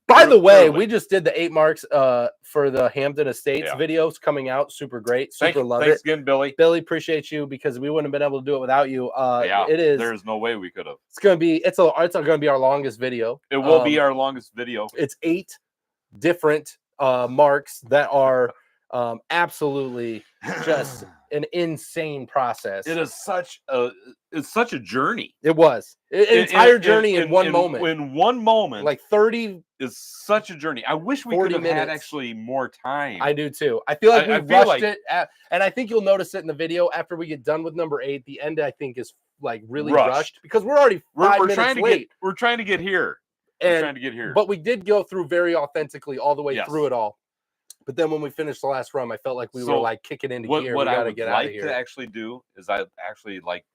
Speaker 1: By the way, we just did the 8 marks for the Hampton Estates videos coming out. Super great. Love it.
Speaker 2: Thanks again, Billy.
Speaker 1: Billy, appreciate you, because we wouldn't have been able to do it without you. It is.
Speaker 2: There's no way we could have.
Speaker 1: It's gonna be our longest video.
Speaker 2: It will be our longest video.
Speaker 1: It's 8 different marks that are absolutely just an insane process.
Speaker 2: It is such a journey.
Speaker 1: It was an entire journey in one moment.
Speaker 2: In one moment,
Speaker 1: like 30
Speaker 2: is such a journey. I wish we could have had actually more time.
Speaker 1: I do too. I feel like we rushed it, and I think you'll notice it in the video after we get done with number 8. The end, I think, is like really rushed because we're already 5 minutes late.
Speaker 2: We're trying to get here.
Speaker 1: But we did go through very authentically all the way through it all. But then when we finished the last rum, I felt like we were like kicking into gear.
Speaker 2: What I would like to actually do is I actually like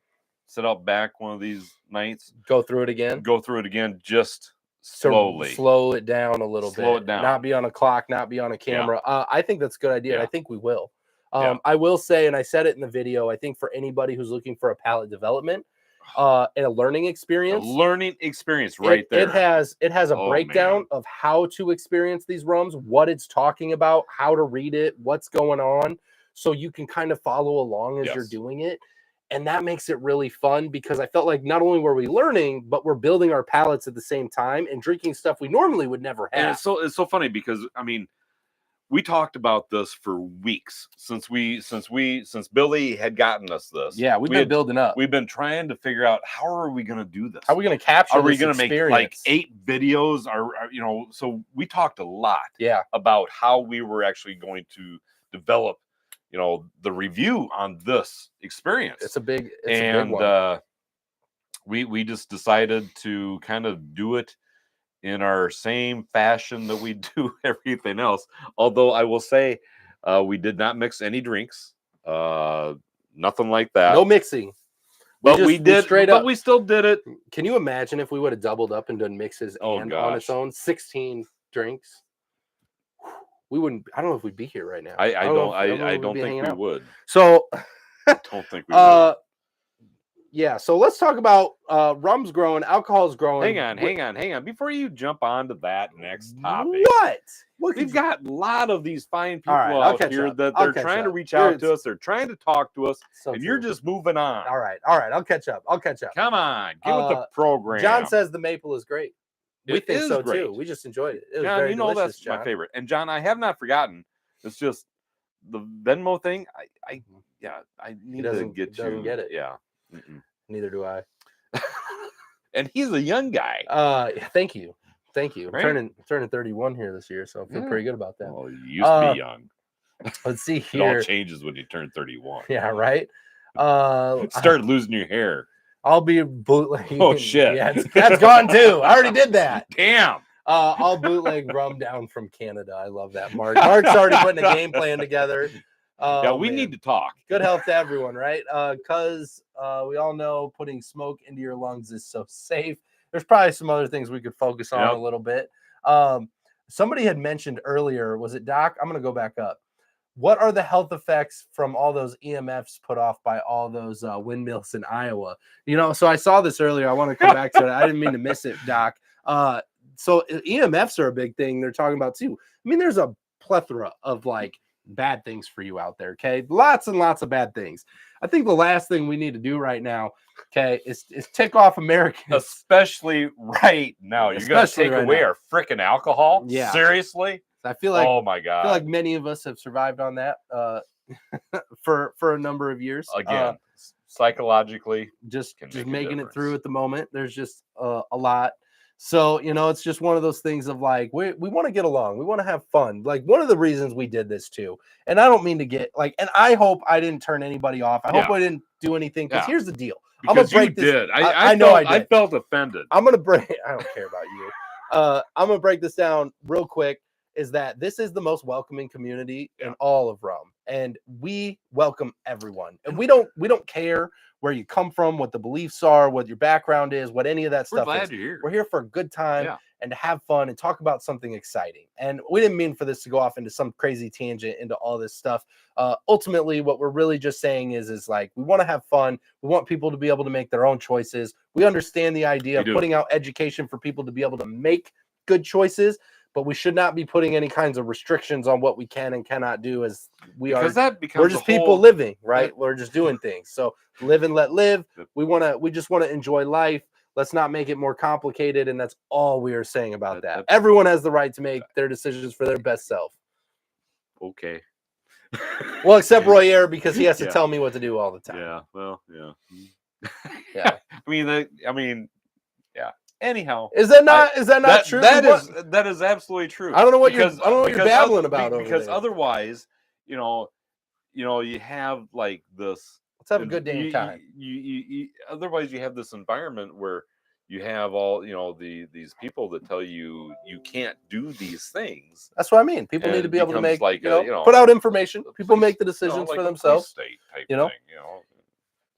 Speaker 2: sit out back one of these nights,
Speaker 1: go through it again,
Speaker 2: just slowly,
Speaker 1: slow it down a little bit,
Speaker 2: slow it down,
Speaker 1: not be on a clock, not be on a camera. I think that's a good idea. And I think we will. I will say, and I said it in the video, I think for anybody who's looking for a palate development and a learning experience,
Speaker 2: right there.
Speaker 1: It has a breakdown of how to experience these rums, what it's talking about, how to read it, what's going on, so you can kind of follow along as you're doing it. And that makes it really fun, because I felt like not only were we learning, but we're building our palates at the same time and drinking stuff we normally would never have.
Speaker 2: And it's so funny because I mean, we talked about this for weeks since Billy had gotten us this.
Speaker 1: Yeah, we've been building up.
Speaker 2: We've been trying to figure out, how are we going to do this?
Speaker 1: How are we going to capture?
Speaker 2: Are we going to make like 8 videos? So we talked a lot. About how we were actually going to develop, the review on this experience.
Speaker 1: It's a big one.
Speaker 2: We just decided to kind of do it in our same fashion that we do everything else. Although I will say, we did not mix any drinks, nothing like that.
Speaker 1: No mixing.
Speaker 2: But we still did it.
Speaker 1: Can you imagine if we would have doubled up and done mixes on its own? 16 drinks. We wouldn't. I don't know if we'd be here right now.
Speaker 2: I don't think we would.
Speaker 1: So
Speaker 2: I don't think we would.
Speaker 1: Yeah, so let's talk about rum's growing, alcohol's growing.
Speaker 2: Hang on. Before you jump on to that next topic.
Speaker 1: What?
Speaker 2: We've got a lot of these fine people out here that they're trying to reach out to us. They're trying to talk to us, and you're just moving on.
Speaker 1: All right. I'll catch up.
Speaker 2: Come on, get with the program.
Speaker 1: John says the maple is great. We think so too. We just enjoyed it. It was very delicious,
Speaker 2: that's my favorite. And John, I have not forgotten. It's just the Venmo thing. I need to get you.
Speaker 1: Doesn't get it.
Speaker 2: Yeah.
Speaker 1: Neither do I.
Speaker 2: And he's a young guy.
Speaker 1: Thank you.
Speaker 2: Right?
Speaker 1: I'm turning 31 here this year, so I feel pretty good about that.
Speaker 2: Well, you used to be young.
Speaker 1: Let's see here.
Speaker 2: It all changes when you turn 31.
Speaker 1: Yeah, right.
Speaker 2: Start losing your hair.
Speaker 1: I'll be bootlegging.
Speaker 2: Oh shit!
Speaker 1: Yeah, that's gone too. I already did that.
Speaker 2: Damn.
Speaker 1: I'll bootleg rum down from Canada. I love that. Mark's already putting a game plan together.
Speaker 2: We need to talk.
Speaker 1: Good health to everyone, right? Because we all know putting smoke into your lungs is so safe. There's probably some other things we could focus on a little bit. Somebody had mentioned earlier, was it Doc? I'm going to go back up. What are the health effects from all those EMFs put off by all those windmills in Iowa? So I saw this earlier. I want to come back to it. I didn't mean to miss it, Doc. So EMFs are a big thing they're talking about too. I mean, there's a plethora of like bad things for you out there. Okay, lots and lots of bad things. I think the last thing we need to do right now, okay, is tick off Americans,
Speaker 2: especially right now. You're going to take away our freaking alcohol?
Speaker 1: Yeah,
Speaker 2: seriously.
Speaker 1: I feel like,
Speaker 2: oh my god,
Speaker 1: I feel like many of us have survived on that for a number of years.
Speaker 2: Again, psychologically,
Speaker 1: just making it through at the moment. There's just a lot. So, you know, it's just one of those things of like, we want to get along. We want to have fun. Like, one of the reasons we did this too. And I don't mean to get like, and I hope I didn't turn anybody off. I hope I didn't do anything. Because here's the deal.
Speaker 2: Because I'm gonna break this. Did. I know I did. I felt offended.
Speaker 1: I'm going to break. I don't care about you. I'm going to break this down real quick. Is that this is the most welcoming community in all of Rum, and we welcome everyone. And we don't care where you come from, what the beliefs are, what your background is, what any of that stuff is. We're here for a good time and to have fun and talk about something exciting. And we didn't mean for this to go off into some crazy tangent into all this stuff. Ultimately, what we're really just saying is like, we want to have fun. We want people to be able to make their own choices. We understand the idea of putting out education for people to be able to make good choices, but we should not be putting any kinds of restrictions on what we can and cannot do, as we're just people living, right? We're just doing things. So live and let live. We just want to enjoy life. Let's not make it more complicated. And that's all we are saying about that. Everyone has the right to make their decisions for their best self.
Speaker 2: Okay.
Speaker 1: Well, except Roy Air, because he has to tell me what to do all the time.
Speaker 2: Yeah. Well, yeah.
Speaker 1: Yeah.
Speaker 2: I mean, yeah. Anyhow,
Speaker 1: is that not true?
Speaker 2: That is absolutely true.
Speaker 1: I don't know what you're babbling about
Speaker 2: because otherwise, you have like this.
Speaker 1: Let's have a good day time.
Speaker 2: You otherwise you have this environment where you have all these people that tell you can't do these things.
Speaker 1: That's what I mean. People need to be able to make put out information. People make the decisions for themselves.
Speaker 2: State type thing,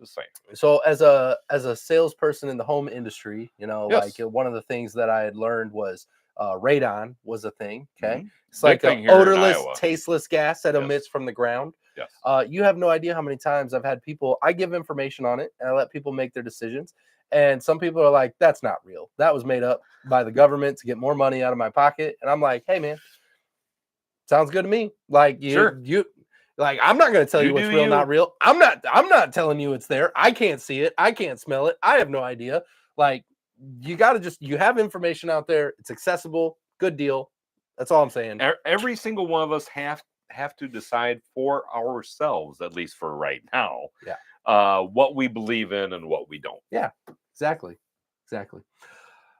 Speaker 2: the same.
Speaker 1: So as a salesperson in the home industry, like one of the things that I had learned was radon was a thing. Okay. It's like an odorless, tasteless gas that emits from the ground.
Speaker 2: Yes.
Speaker 1: You have no idea how many times I've had people, I give information on it and I let people make their decisions. And some people are like, that's not real. That was made up by the government to get more money out of my pocket. And I'm like, hey man, sounds good to me. Like like, I'm not going to tell you what's real, not real. I'm not telling you it's there. I can't see it. I can't smell it. I have no idea. Like, you got to you have information out there. It's accessible. Good deal. That's all I'm saying.
Speaker 2: Every single one of us have to decide for ourselves, at least for right now, what we believe in and what we don't.
Speaker 1: Yeah, exactly.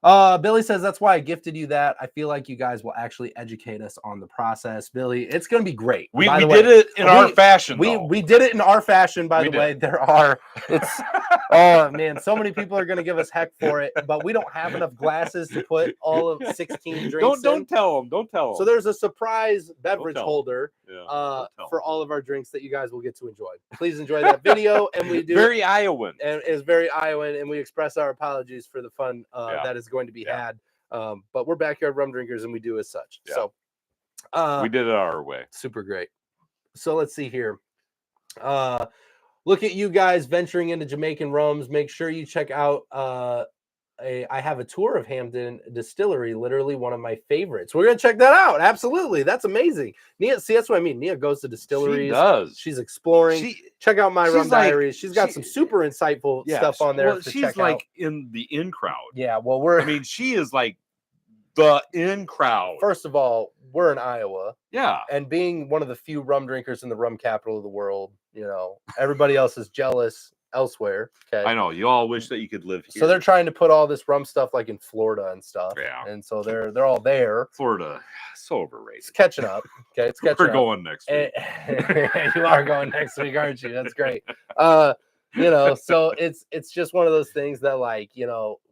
Speaker 1: Billy says, that's why I gifted you that. I feel like you guys will actually educate us on the process. Billy, it's going to be great.
Speaker 2: We did it in our fashion.
Speaker 1: We did it in our fashion, by the way. Oh man, so many people are going to give us heck for it, but we don't have enough glasses to put all of 16 drinks
Speaker 2: Don't tell them.
Speaker 1: So there's a surprise beverage holder for all of our drinks that you guys will get to enjoy. Please enjoy that video. And we do
Speaker 2: very Iowan.
Speaker 1: And it's very Iowan, and we express our apologies for the fun that is going to be had. But we're backyard rum drinkers and we do as such. So
Speaker 2: we did it our way.
Speaker 1: Super great. So let's see here. Look at you guys venturing into Jamaican rums. Make sure you check out I have a tour of Hampden Distillery, literally one of my favorites. We're gonna check that out. Absolutely. That's amazing. Nia, see, that's what I mean. Nia goes to distilleries.
Speaker 2: She does.
Speaker 1: She's exploring. Check out my rum diaries. She's got some super insightful stuff on there.
Speaker 2: Well, she's like in the in crowd.
Speaker 1: Yeah, well,
Speaker 2: she is like the in crowd.
Speaker 1: First of all, we're in Iowa.
Speaker 2: Yeah.
Speaker 1: And being one of the few rum drinkers in the rum capital of the world, everybody else is jealous elsewhere. Okay.
Speaker 2: I know. You all wish that you could live here.
Speaker 1: So they're trying to put all this rum stuff like in Florida and stuff.
Speaker 2: Yeah.
Speaker 1: And so they're all there.
Speaker 2: Florida, so overrated.
Speaker 1: It's catching up. Okay. It's catching
Speaker 2: up. We're going next week.
Speaker 1: You are going next week, aren't you? That's great. So it's just one of those things that, like,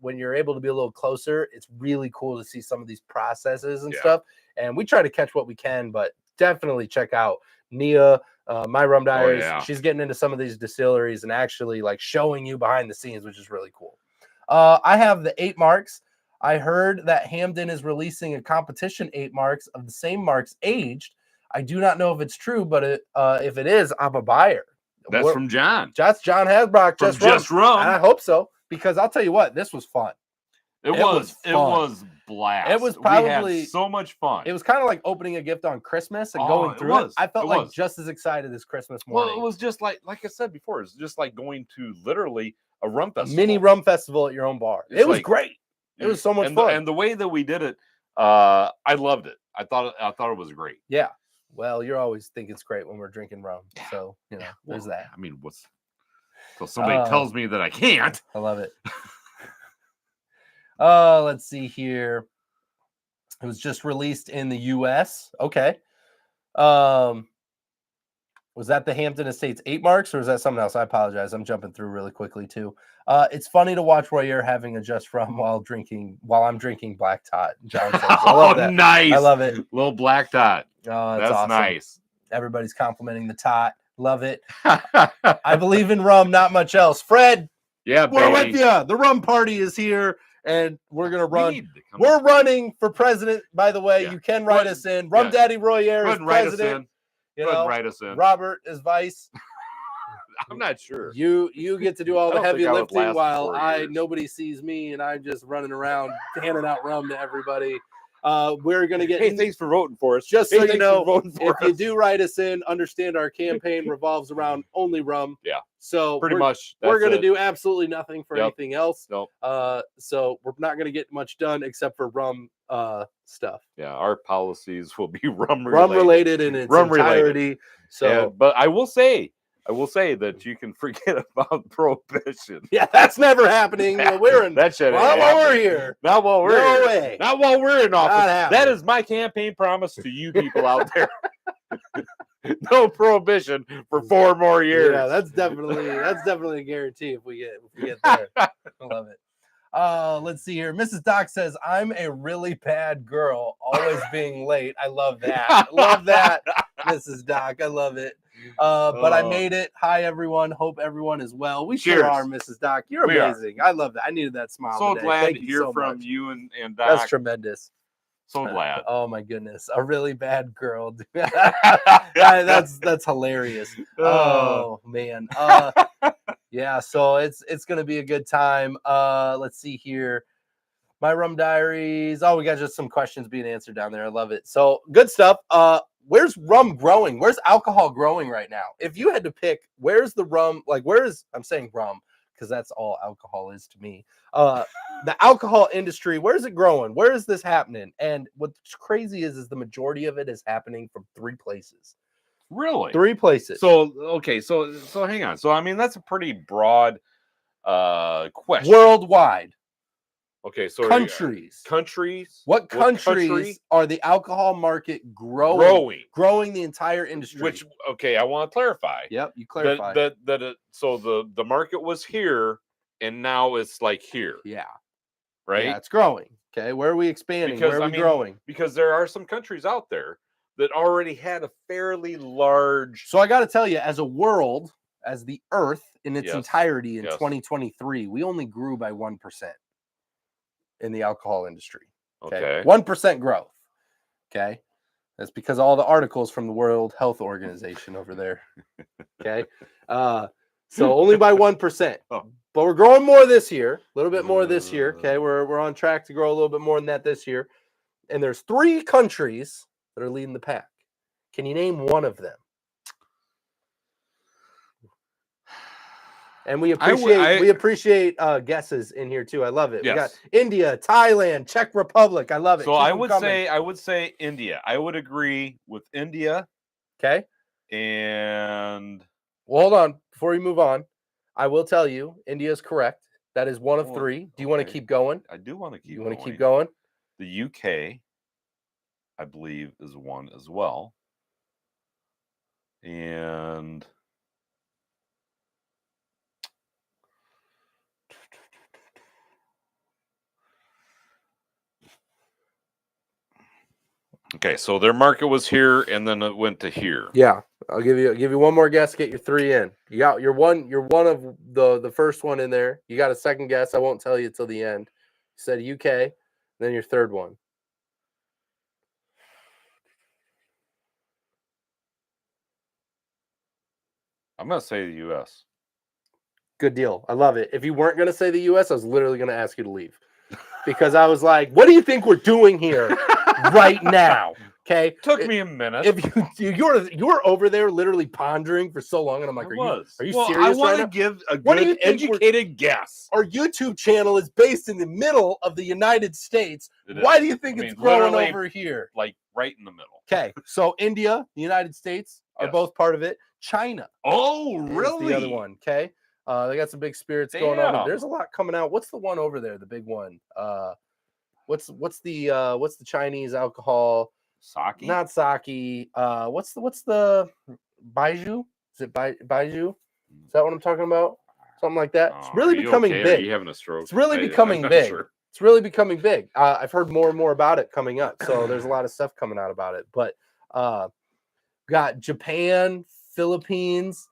Speaker 1: when you're able to be a little closer, it's really cool to see some of these processes and stuff. And we try to catch what we can, but definitely check out Nia, my rum diaries. She's getting into some of these distilleries and actually like showing you behind the scenes, which is really cool. I have the 8 marks. I heard that Hampden is releasing a competition 8 marks of the same marks aged. I do not know if it's true, but if it is, I'm a buyer.
Speaker 2: That's from John.
Speaker 1: That's John Hasbrock.
Speaker 2: Just Rum.
Speaker 1: And I hope so, because I'll tell you what, this was fun.
Speaker 2: It was blast.
Speaker 1: It was probably
Speaker 2: we had so much fun.
Speaker 1: It was kind of like opening a gift on Christmas and going through it. I felt like just as excited as Christmas morning.
Speaker 2: Well, it was just like I said before, it's just like going to literally a rum festival.
Speaker 1: A mini rum festival at your own bar. It was great. It was so much fun.
Speaker 2: And the way that we did it, I loved it. I thought it was great.
Speaker 1: Yeah. Well, you always think it's great when we're drinking rum. So, there's that.
Speaker 2: I mean, so somebody tells me that I can't.
Speaker 1: I love it. Let's see here. It was just released in the US. Okay. Was that the Hampton Estates 8 marks or is that something else? I apologize. I'm jumping through really quickly too. It's funny to watch Royer having a just rum while I'm drinking black tot. John says, I love that.
Speaker 2: Nice.
Speaker 1: I love it.
Speaker 2: Little black tot.
Speaker 1: Oh,
Speaker 2: that's
Speaker 1: awesome.
Speaker 2: Nice.
Speaker 1: Everybody's complimenting the tot. Love it. I believe in rum, not much else. Fred.
Speaker 2: Yeah,
Speaker 1: we're with you. The rum party is here. And we're going to run. We're running for president, by the way. Yeah. You can write us in. Rum Daddy Royer is president.
Speaker 2: Write us in.
Speaker 1: Robert is vice.
Speaker 2: I'm not sure.
Speaker 1: You get to do all the heavy lifting while nobody sees me and I'm just running around handing out rum to everybody. We're going to get...
Speaker 2: Hey, thanks for voting for us.
Speaker 1: Just so you know, if you do write us in, understand our campaign revolves around only rum.
Speaker 2: Yeah.
Speaker 1: So
Speaker 2: pretty much
Speaker 1: we're going to do absolutely nothing for anything else.
Speaker 2: Nope.
Speaker 1: So we're not going to get much done except for rum stuff.
Speaker 2: Yeah, our policies will be rum
Speaker 1: related in its entirety. So,
Speaker 2: but I will say that you can forget about Prohibition.
Speaker 1: Yeah, that's never happening. We're in
Speaker 2: that shit.
Speaker 1: Not while we're here.
Speaker 2: Not while we're
Speaker 1: no
Speaker 2: here.
Speaker 1: Way.
Speaker 2: Not while we're in office. That is my campaign promise to you people out there. No prohibition for 4 more years.
Speaker 1: Yeah, that's definitely a guarantee if we get there. I love it. Let's see here. Mrs. Doc says, I'm a really bad girl, always being late. I love that. Love that, Mrs. Doc. I love it. But I made it. Hi, everyone. Hope everyone is well. We sure are, Mrs. Doc. You're amazing. I love that. I needed that smile.
Speaker 2: So
Speaker 1: today.
Speaker 2: glad
Speaker 1: Thank
Speaker 2: to
Speaker 1: you
Speaker 2: hear
Speaker 1: so
Speaker 2: from
Speaker 1: much.
Speaker 2: you and Doc.
Speaker 1: That's tremendous.
Speaker 2: So glad.
Speaker 1: Oh my goodness, a really bad girl. That's hilarious. Oh man. Yeah. So it's gonna be a good time. Let's see here. My rum diaries. Oh, we got just some questions being answered down there. I love it. So good stuff. Where's rum growing? Where's alcohol growing right now? If you had to pick, where's the rum? Like, I'm saying rum because that's all alcohol is to me. The alcohol industry, where is it growing? Where is this happening? And what's crazy is the majority of it is happening from 3 places.
Speaker 2: Really?
Speaker 1: 3 places.
Speaker 2: So okay, so hang on. So I mean that's a pretty broad question.
Speaker 1: Worldwide.
Speaker 2: Okay, so
Speaker 1: countries. What countries are the alcohol market growing the entire industry?
Speaker 2: Which I want to clarify.
Speaker 1: Yep, you clarify
Speaker 2: so the market was here and now it's like here.
Speaker 1: Yeah.
Speaker 2: Right?
Speaker 1: Yeah, it's growing. Okay, where are we expanding? Where are we growing?
Speaker 2: Because there are some countries out there that already had a fairly large.
Speaker 1: So I got to tell you, as a world, as the Earth in its entirety in 2023, we only grew by 1% in the alcohol industry.
Speaker 2: Okay.
Speaker 1: 1% growth. Okay. That's because all the articles from the World Health Organization over there. Okay. So only by 1%. But we're growing more this year, a little bit more this year. Okay, we're on track to grow a little bit more than that this year. And there's 3 countries that are leading the pack. Can you name one of them? And we appreciate guesses in here too. I love it.
Speaker 2: Yes.
Speaker 1: We got India, Thailand, Czech Republic. I love it.
Speaker 2: So I would say India. I would agree with India.
Speaker 1: Okay.
Speaker 2: And
Speaker 1: well, hold on before we move on. I will tell you, India is correct. That is one of 3. Do you want to keep going?
Speaker 2: I do want to keep.
Speaker 1: You want to keep going?
Speaker 2: The UK, I believe, is one as well. And okay, so their market was here, and then it went to here.
Speaker 1: Yeah, I'll give you one more guess. Get your 3 in. You're one of the first one in there. You got a second guess. I won't tell you till the end. You said UK, then your third one.
Speaker 2: I'm gonna say the US.
Speaker 1: Good deal. I love it. If you weren't gonna say the US, I was literally gonna ask you to leave. because I was like, what do you think we're doing here right now? Okay.
Speaker 2: Took me a minute.
Speaker 1: If you were over there literally pondering for so long, and I'm like, are you serious?
Speaker 2: I want
Speaker 1: right
Speaker 2: to
Speaker 1: now?
Speaker 2: give a
Speaker 1: What do
Speaker 2: good
Speaker 1: you think
Speaker 2: educated guess.
Speaker 1: Our YouTube channel is based in the middle of the United States. Why do you think it's growing over here?
Speaker 2: Like right in the middle.
Speaker 1: Okay. So India, the United States are both part of it. China.
Speaker 2: Oh, really?
Speaker 1: Is the other one. Okay. They got some big spirits going on. There's a lot coming out. What's the one over there? The big one. What's the Chinese alcohol?
Speaker 2: Sake?
Speaker 1: Not sake. What's the Baiju? Is it Baiju? Is that what I'm talking about? Something like that. It's really becoming big.
Speaker 2: Are you having a stroke?
Speaker 1: It's really becoming big. Sure. It's really becoming big. I've heard more and more about it coming up. So there's a lot of stuff coming out about it. But got Japan, Philippines.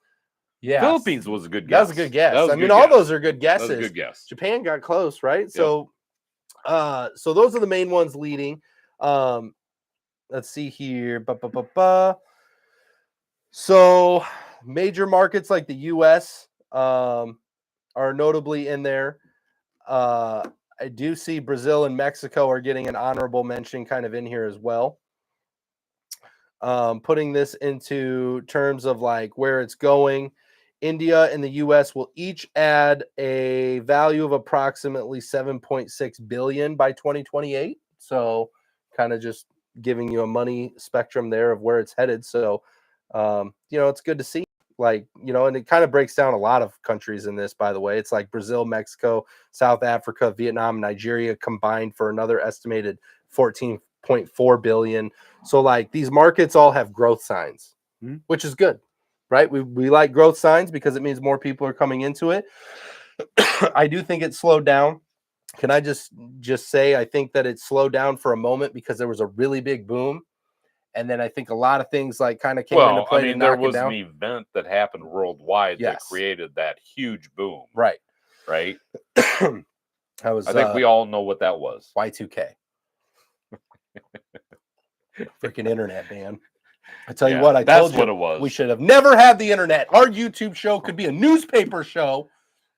Speaker 1: Yeah,
Speaker 2: Philippines was a good guess.
Speaker 1: That was a good guess. I mean, all those are good guesses.
Speaker 2: That was a good guess.
Speaker 1: Japan got close, right? Yep. So those are the main ones leading. Let's see here. So major markets like the U.S. Are notably in there. I do see Brazil and Mexico are getting an honorable mention kind of in here as well. Putting this into terms of like where it's going, India and the U.S. will each add a value of approximately 7.6 billion by 2028. So kind of just giving you a money spectrum there of where it's headed. So, it's good to see. Like, and it kind of breaks down a lot of countries in this, by the way. It's like Brazil, Mexico, South Africa, Vietnam, Nigeria combined for another estimated 14.4 billion. So like these markets all have growth signs, which is good, right? We like growth signs because it means more people are coming into it. I do think it slowed down. Can I just say, I think that it slowed down for a moment because there was a really big boom. And then I think a lot of things like kind of came into play. I mean,
Speaker 2: there was an event that happened worldwide that created that huge boom.
Speaker 1: Right.
Speaker 2: I think we all know what that was.
Speaker 1: Y2K. Freaking internet, man. I tell you what,
Speaker 2: that's what it was.
Speaker 1: We should have never had the internet. Our YouTube show could be a newspaper show.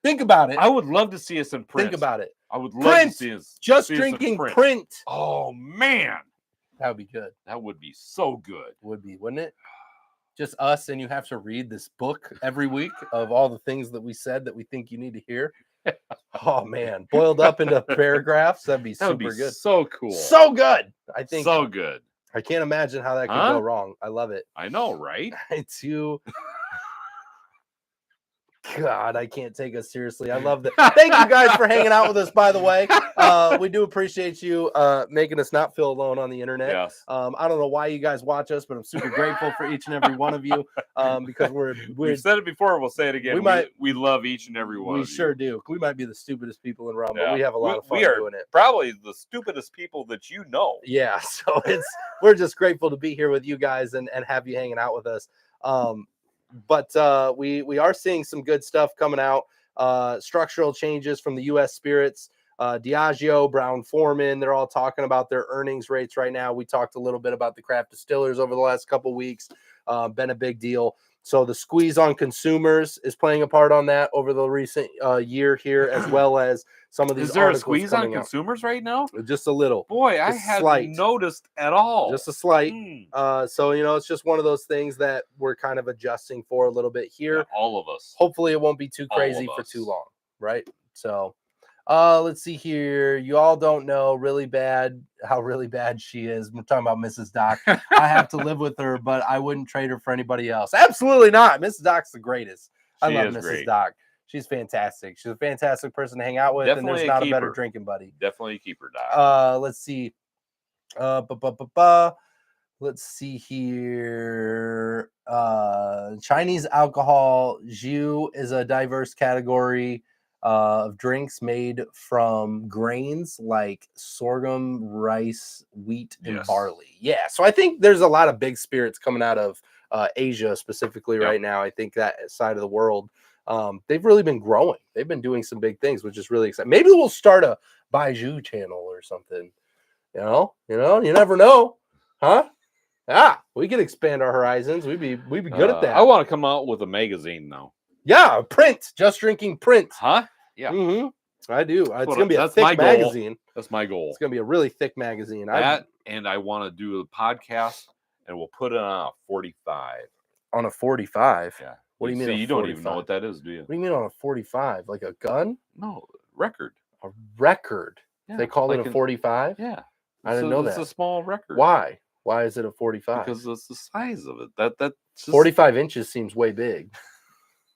Speaker 1: Think about it.
Speaker 2: I would love to see us in print.
Speaker 1: Think about it.
Speaker 2: I would love to see us.
Speaker 1: Just drinking print.
Speaker 2: Oh, man.
Speaker 1: That would be good.
Speaker 2: That would be so good.
Speaker 1: Would be, wouldn't it? Just us, and you have to read this book every week of all the things that we said that we think you need to hear. Oh man, boiled up into paragraphs. That'd be super good.
Speaker 2: So cool.
Speaker 1: So good. I think
Speaker 2: so good.
Speaker 1: I can't imagine how that could go wrong. I love it.
Speaker 2: I know, right?
Speaker 1: I do. God, I can't take us seriously. I love that. Thank you guys for hanging out with us, by the way. We do appreciate you making us not feel alone on the internet.
Speaker 2: Yes.
Speaker 1: I don't know why you guys watch us, but I'm super grateful for each and every one of you because
Speaker 2: we've said it before. We'll say it again. We love each and every one of you.
Speaker 1: We sure do. We might be the stupidest people in Rum, but we have a lot of fun doing it.
Speaker 2: Probably the stupidest people that you know.
Speaker 1: Yeah. So we're just grateful to be here with you guys and have you hanging out with us. But we are seeing some good stuff coming out. Structural changes from the U.S. spirits. Diageo, Brown-Forman, they're all talking about their earnings rates right now. We talked a little bit about the craft distillers over the last couple of weeks. Been a big deal. So the squeeze on consumers is playing a part on that over the recent year here, as well as some of these.
Speaker 2: Is there a squeeze on consumers right now?
Speaker 1: Just a little.
Speaker 2: Boy, I hadn't noticed at all.
Speaker 1: Just a slight. So, it's just one of those things that we're kind of adjusting for a little bit here.
Speaker 2: Yeah, all of us.
Speaker 1: Hopefully it won't be too crazy for too long, right? So, let's see here. You all don't know how really bad she is. We're talking about Mrs. Doc. I have to live with her, but I wouldn't trade her for anybody else. Absolutely not. Mrs. Doc's the greatest. I love Mrs. Doc. She's fantastic. She's a fantastic person to hang out with, and there's not a better drinking buddy.
Speaker 2: Definitely keep her, Doc.
Speaker 1: Let's see. Let's see here. Chinese alcohol. Jus is a diverse category of drinks made from grains like sorghum, rice, wheat, and barley. Yeah, so I think there's a lot of big spirits coming out of Asia specifically right now. I think that side of the world, they've really been growing. They've been doing some big things, which is really exciting. Maybe we'll start a Baiju channel or something. You never know, huh? We could expand our horizons. We'd be good at that.
Speaker 2: I want to come out with a magazine now.
Speaker 1: Yeah, print. Just drinking print.
Speaker 2: Huh? Yeah.
Speaker 1: Mm-hmm. I do. It's going to be a thick magazine.
Speaker 2: That's my goal.
Speaker 1: It's going to be a really thick magazine.
Speaker 2: And I want to do a podcast, and we'll put it on a 45.
Speaker 1: On a 45?
Speaker 2: Yeah.
Speaker 1: What do you mean?
Speaker 2: You don't even know what that is, do you?
Speaker 1: What do you mean on a 45? Like a gun?
Speaker 2: No, record.
Speaker 1: A record.
Speaker 2: Yeah,
Speaker 1: they call it a 45?
Speaker 2: Yeah.
Speaker 1: I didn't know that.
Speaker 2: It's a small record.
Speaker 1: Why? Why is it a 45?
Speaker 2: Because it's the size of it. That's just...
Speaker 1: 45 inches seems way big.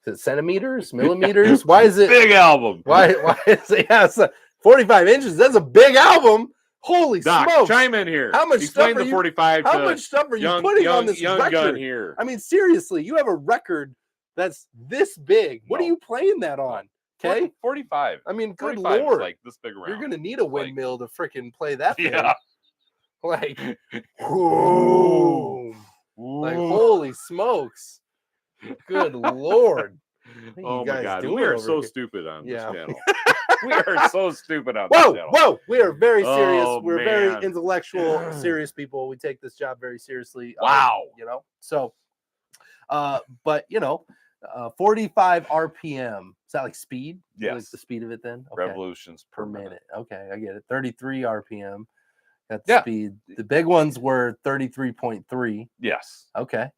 Speaker 1: Is it centimeters? Millimeters? Why is it
Speaker 2: big album?
Speaker 1: Why is it 45 inches? That's a big album. Holy smokes.
Speaker 2: Chime in here.
Speaker 1: How much
Speaker 2: Explain
Speaker 1: stuff are
Speaker 2: the 45
Speaker 1: How much stuff are you putting on this record?
Speaker 2: Gun here.
Speaker 1: I mean, seriously, you have a record that's this big. What are you playing that on? Okay,
Speaker 2: 45.
Speaker 1: I mean, good Lord,
Speaker 2: like this big around.
Speaker 1: You're gonna need a windmill to freaking play that thing.
Speaker 2: Yeah,
Speaker 1: like, boom, like holy smokes, good Lord.
Speaker 2: Oh my God, we are so stupid on this channel. We are so stupid on this channel.
Speaker 1: Whoa, we are very serious. We're very intellectual, serious people. We take this job very seriously.
Speaker 2: Wow,
Speaker 1: so, but 45 RPM. Is that like speed?
Speaker 2: Yes.
Speaker 1: Like the speed of it then?
Speaker 2: Okay. Revolutions
Speaker 1: per minute. Okay, I get it. 33 RPM. That's speed. The big ones were 33.3.
Speaker 2: Yes.
Speaker 1: Okay.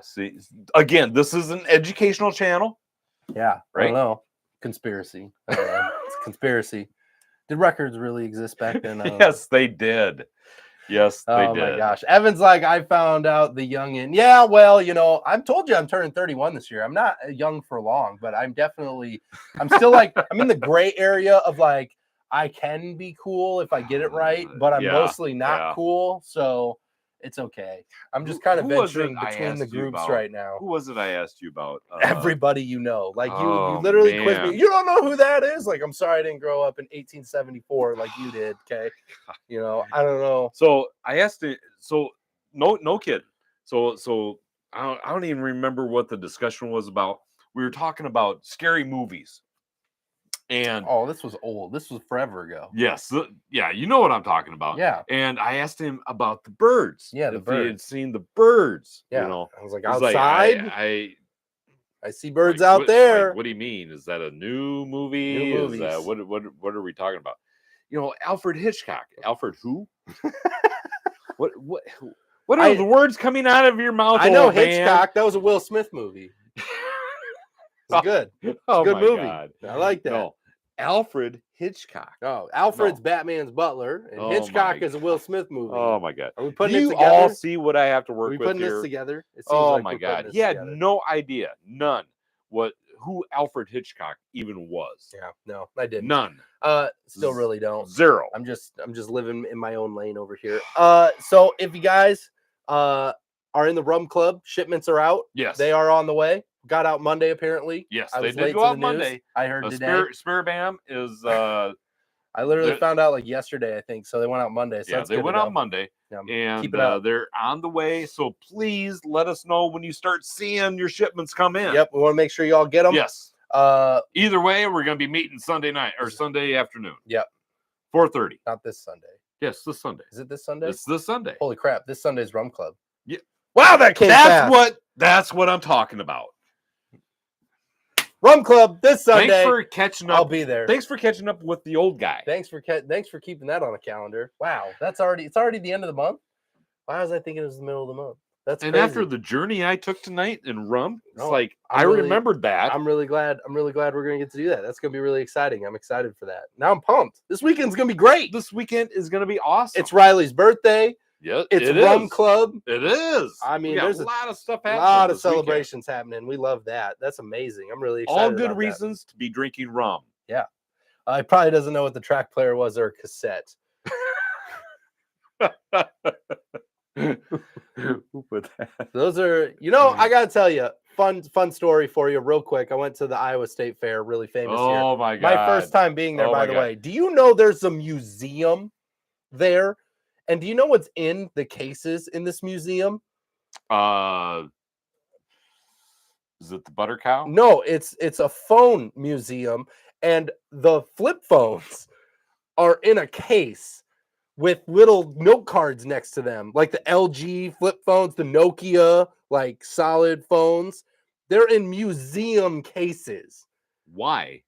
Speaker 2: See, again, this is an educational channel.
Speaker 1: Yeah.
Speaker 2: Right.
Speaker 1: I don't know. Conspiracy. It's conspiracy. Did records really exist back then?
Speaker 2: Yes, they did. Yes, they did.
Speaker 1: Oh my gosh. Evan's like, I found out the youngin. Yeah, well, I've told you I'm turning 31 this year. I'm not young for long, but I'm still like, I'm in the gray area of like, I can be cool if I get it right, but I'm mostly not cool. So it's okay. I'm just kind of venturing between the groups right now.
Speaker 2: Who was it I asked you about?
Speaker 1: Everybody like you literally quizzed me. You don't know who that is? Like, I'm sorry I didn't grow up in 1874 like you did, okay? I don't know.
Speaker 2: So I asked it, no kid. So I don't even remember what the discussion was about. We were talking about scary movies. And
Speaker 1: this was old. This was forever ago.
Speaker 2: Yes. Yeah, you know what I'm talking about.
Speaker 1: Yeah.
Speaker 2: And I asked him about the birds.
Speaker 1: Yeah, the birds.
Speaker 2: He had seen the birds.
Speaker 1: Yeah. I was like, outside.
Speaker 2: Like,
Speaker 1: I see birds out there.
Speaker 2: What do you mean? Is that a new movie?
Speaker 1: New movies.
Speaker 2: Is that, what are we talking about? Alfred Hitchcock. Alfred who? What are the words coming out of your mouth?
Speaker 1: I know Hitchcock. That was a Will Smith movie. It's good. It's a good movie.
Speaker 2: God.
Speaker 1: I like that.
Speaker 2: No, Alfred Hitchcock.
Speaker 1: Oh, Alfred's Batman's butler, and Hitchcock is a Will Smith movie.
Speaker 2: Oh my God!
Speaker 1: Are we putting
Speaker 2: it together? You all see what I have to work with here?
Speaker 1: Are we putting this together?
Speaker 2: Oh my God! He had no idea, none, who Alfred Hitchcock even was.
Speaker 1: Yeah, no, I didn't.
Speaker 2: None.
Speaker 1: Still really don't.
Speaker 2: Zero.
Speaker 1: I'm just living in my own lane over here. So if you guys are in the Rum Club, shipments are out.
Speaker 2: Yes,
Speaker 1: they are on the way. Got out Monday, apparently.
Speaker 2: Yes, they did go out Monday.
Speaker 1: I heard today.
Speaker 2: Spare Bam is.
Speaker 1: I literally found out like yesterday, I think. So they went out Monday. So
Speaker 2: they went out Monday, and they're on the way. So please let us know when you start seeing your shipments come in.
Speaker 1: Yep, we want to make sure you all get them.
Speaker 2: Yes. Either way, we're going to be meeting Sunday night or Sunday afternoon.
Speaker 1: Yep.
Speaker 2: 4:30.
Speaker 1: Not this Sunday.
Speaker 2: Yes, this Sunday.
Speaker 1: Is it this Sunday?
Speaker 2: It's this Sunday.
Speaker 1: Holy crap! This Sunday's Rum Club.
Speaker 2: Yeah.
Speaker 1: Wow, that came fast.
Speaker 2: That's what I'm talking about.
Speaker 1: Rum Club this Sunday.
Speaker 2: Thanks for catching up.
Speaker 1: I'll be there.
Speaker 2: Thanks for catching up with the old guy.
Speaker 1: Thanks for keeping that on a calendar. Wow, it's already the end of the month. Why was I thinking it was the middle of the month? That's crazy.
Speaker 2: After the journey I took tonight in rum, it's I remembered that.
Speaker 1: I'm really glad we're gonna get to do that. That's gonna be really exciting. I'm excited for that. Now I'm pumped. This weekend's gonna be great.
Speaker 2: This weekend is gonna be awesome.
Speaker 1: It's Riley's birthday.
Speaker 2: Yeah,
Speaker 1: it's Rum Club.
Speaker 2: It is.
Speaker 1: I mean,
Speaker 2: there's a lot of stuff happening.
Speaker 1: A lot of celebrations happening. We love that. That's amazing. I'm really excited.
Speaker 2: All good reasons to be drinking rum.
Speaker 1: Yeah. He probably doesn't know what the track player was or a cassette.
Speaker 2: Who put that?
Speaker 1: Those are, I gotta tell you, fun story for you real quick. I went to the Iowa State Fair, really famous here.
Speaker 2: Oh my God.
Speaker 1: My first time being there, by the way. Do you know there's a museum there? And do you know what's in the cases in this museum?
Speaker 2: Is it the Butter Cow?
Speaker 1: No, it's a phone museum, and the flip phones are in a case with little note cards next to them, like the LG flip phones, the Nokia, like solid phones. They're in museum cases.
Speaker 2: Why?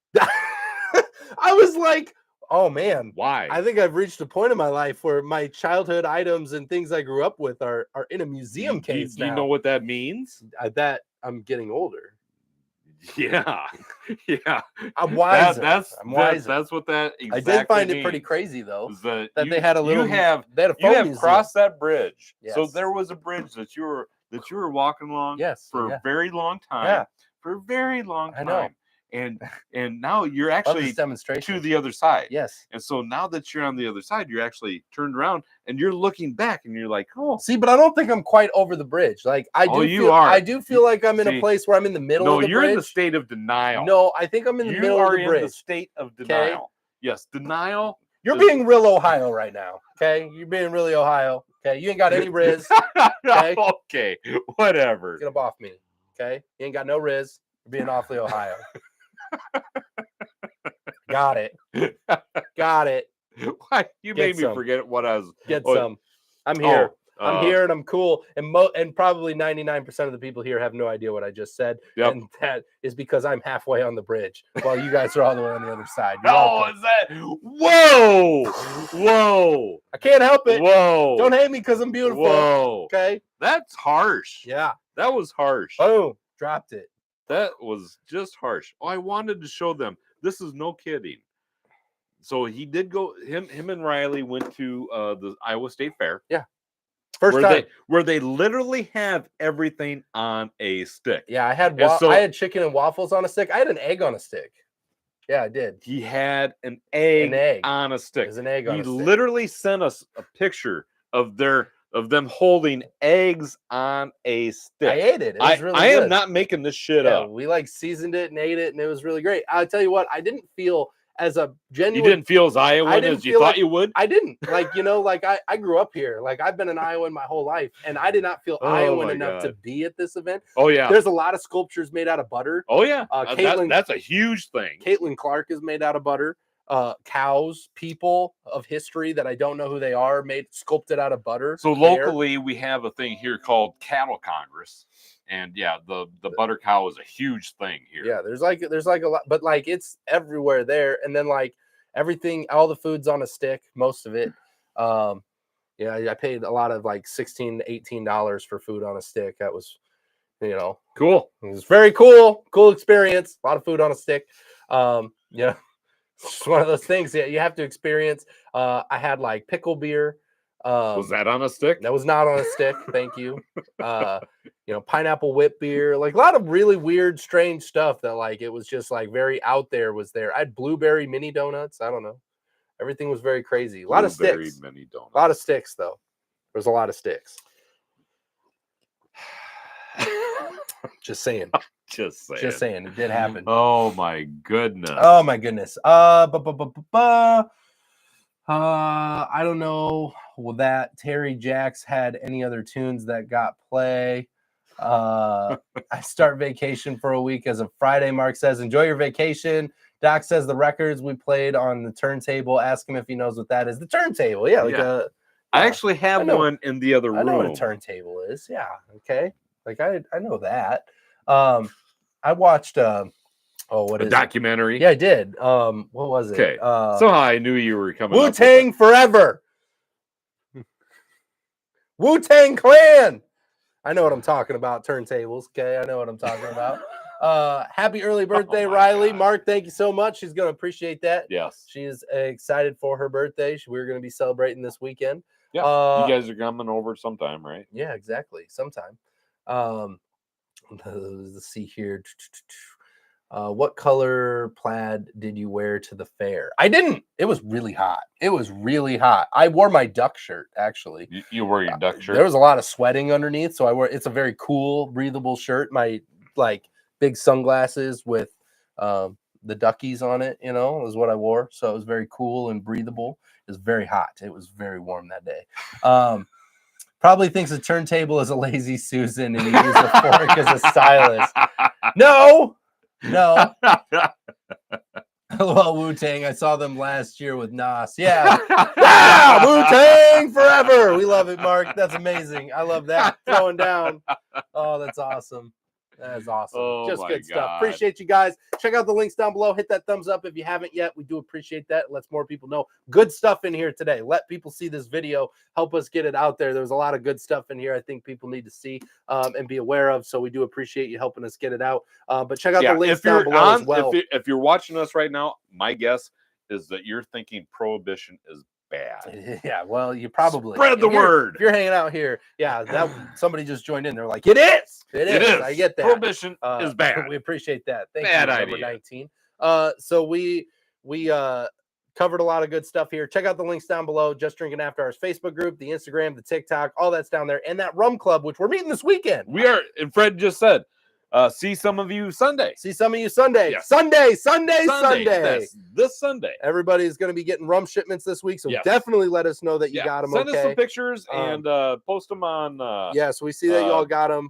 Speaker 1: I was like, oh man,
Speaker 2: Why?
Speaker 1: I think I've reached a point in my life where my childhood items and things I grew up with are in a museum case
Speaker 2: do you
Speaker 1: now.
Speaker 2: know what that means?
Speaker 1: That I'm getting older.
Speaker 2: Yeah, yeah.
Speaker 1: I'm wiser. I'm wiser.
Speaker 2: That's what that exactly
Speaker 1: I did find
Speaker 2: means,
Speaker 1: it pretty crazy though
Speaker 2: that
Speaker 1: they had a little.
Speaker 2: You have
Speaker 1: museum.
Speaker 2: crossed that bridge.
Speaker 1: Yes.
Speaker 2: So there was a bridge that you were walking along.
Speaker 1: Yes,
Speaker 2: for a very long time.
Speaker 1: Yeah.
Speaker 2: For a very long time.
Speaker 1: I know.
Speaker 2: And now you're actually
Speaker 1: demonstration
Speaker 2: to the other side.
Speaker 1: Yes.
Speaker 2: And so now that you're on the other side, you're actually turned around and you're looking back and you're like, oh.
Speaker 1: See, but I don't think I'm quite over the bridge. Like I do feel like I'm in a place where I'm in the middle of the bridge.
Speaker 2: No, you're in the state of denial.
Speaker 1: No, I think I'm in the middle of the bridge. You are in the
Speaker 2: state of denial. Okay? Yes, denial.
Speaker 1: You're being real Ohio right now. Okay? You're being really Ohio. Okay? You ain't got any Riz. Okay?
Speaker 2: Okay, whatever.
Speaker 1: Get up off me. Okay? You ain't got no Riz. You're being awfully Ohio. Got it.
Speaker 2: Why? You made me forget what I was.
Speaker 1: Some. I'm here. I'm here and I'm cool. And probably 99% of the people here have no idea what I just said.
Speaker 2: Yep.
Speaker 1: And that is because I'm halfway on the bridge while you guys are all the way on the other side.
Speaker 2: Is that? Whoa!
Speaker 1: I can't help it.
Speaker 2: Whoa!
Speaker 1: Don't hate me because I'm beautiful.
Speaker 2: Whoa!
Speaker 1: Okay.
Speaker 2: That's harsh.
Speaker 1: Yeah.
Speaker 2: That was harsh.
Speaker 1: Oh, dropped it.
Speaker 2: That was just harsh. Oh, I wanted to show them. This is no kidding. So he did go. Him and Riley went to the Iowa State Fair.
Speaker 1: Yeah. First time
Speaker 2: where they literally have everything on a stick.
Speaker 1: Yeah, I had chicken and waffles on a stick. I had an egg on a stick. Yeah, I did.
Speaker 2: He had an egg on a stick.
Speaker 1: There's an egg on a stick.
Speaker 2: He literally sent us a picture of them holding eggs on a stick.
Speaker 1: I ate it. It was really good.
Speaker 2: I am not making this shit up.
Speaker 1: We seasoned it and ate it, and it was really great. I'll tell you what, I didn't feel as a genuine.
Speaker 2: You didn't feel as Iowan as you thought you would?
Speaker 1: I didn't. I grew up here. Like, I've been an Iowan my whole life, and I did not feel Iowan enough to be at this event.
Speaker 2: Oh, yeah.
Speaker 1: There's a lot of sculptures made out of butter.
Speaker 2: Oh, yeah. That's a huge thing.
Speaker 1: Caitlin Clark is made out of butter. Cows, people of history that I don't know who they are, sculpted out of butter.
Speaker 2: So locally, we have a thing here called Cattle Congress. And yeah, the butter cow is a huge thing here.
Speaker 1: Yeah, there's like a lot, but like it's everywhere there. And then like everything, all the food's on a stick, most of it. I paid a lot of like $16 to $18 for food on a stick. That was,
Speaker 2: cool.
Speaker 1: It was very cool experience. A lot of food on a stick. It's one of those things that you have to experience. I had like pickle beer.
Speaker 2: Was that on a stick?
Speaker 1: That was not on a stick. Thank you. Pineapple whip beer, like a lot of really weird, strange stuff that like it was just like very out there was there. I had blueberry mini donuts. I don't know. Everything was very crazy. A lot of sticks.
Speaker 2: Mini donuts.
Speaker 1: A lot of sticks though. There's a lot of sticks. Just saying.
Speaker 2: Just saying.
Speaker 1: It did happen.
Speaker 2: Oh my goodness.
Speaker 1: I don't know that Terry Jacks had any other tunes that got play. I start vacation for a week as of Friday. Mark says, enjoy your vacation. Doc says the records we played on the turntable. Ask him if he knows what that is. The turntable. Yeah.
Speaker 2: I actually have one in the other room.
Speaker 1: I know what a turntable is. Yeah. Okay. Like I know that. I watched what is
Speaker 2: documentary?
Speaker 1: It? Yeah, I did. What was it?
Speaker 2: Okay. Somehow I knew you were coming.
Speaker 1: Wu-Tang Forever. Wu-Tang Clan. I know what I'm talking about. Turntables. Okay, I know what I'm talking about. Happy early birthday, Riley. God. Mark, thank you so much. She's going to appreciate that.
Speaker 2: Yes.
Speaker 1: She is excited for her birthday. We're going to be celebrating this weekend.
Speaker 2: Yeah. You guys are coming over sometime, right?
Speaker 1: Yeah, exactly. Sometime. Let's see here. What color plaid did you wear to the fair? I didn't. It was really hot. I wore my duck shirt, actually.
Speaker 2: You wore your duck shirt?
Speaker 1: There was a lot of sweating underneath, so it's a very cool, breathable shirt. My big sunglasses with the duckies on it, is what I wore. So it was very cool and breathable. It was very hot. It was very warm that day. Probably thinks a turntable is a lazy Susan and he used a fork as a stylus. No. Well, Wu-Tang, I saw them last year with Nas. Yeah. Wu-Tang forever. We love it, Mark. That's amazing. I love that. Throwing down. Oh, that's awesome. That's awesome.
Speaker 2: Oh,
Speaker 1: Just
Speaker 2: my
Speaker 1: good stuff.
Speaker 2: God.
Speaker 1: Appreciate you guys. Check out the links down below. Hit that thumbs up if you haven't yet. We do appreciate that. It lets more people know. Good stuff in here today. Let people see this video. Help us get it out there. There's a lot of good stuff in here I think people need to see and be aware of. So we do appreciate you helping us get it out. But check out the links down below as well.
Speaker 2: If you're watching us right now, my guess is that you're thinking Prohibition is bad.
Speaker 1: Yeah, well, you probably
Speaker 2: spread the word.
Speaker 1: If you're hanging out here, yeah, that somebody just joined in. They're like, it is. It is. I get that.
Speaker 2: Prohibition is bad.
Speaker 1: We appreciate that. Thank
Speaker 2: bad
Speaker 1: you,
Speaker 2: idea.
Speaker 1: number 19. So we covered a lot of good stuff here. Check out the links down below. Just Drinking After Hours Facebook group, the Instagram, the TikTok, all that's down there, and that rum club, which we're meeting this weekend.
Speaker 2: We are, and Fred just said, see some of you Sunday.
Speaker 1: See some of you Sunday.
Speaker 2: Yes.
Speaker 1: Sunday.
Speaker 2: This Sunday.
Speaker 1: Everybody's going to be getting rum shipments this week, so definitely let us know that you got them.
Speaker 2: Send us some pictures and post them on.
Speaker 1: So we see that you all got them.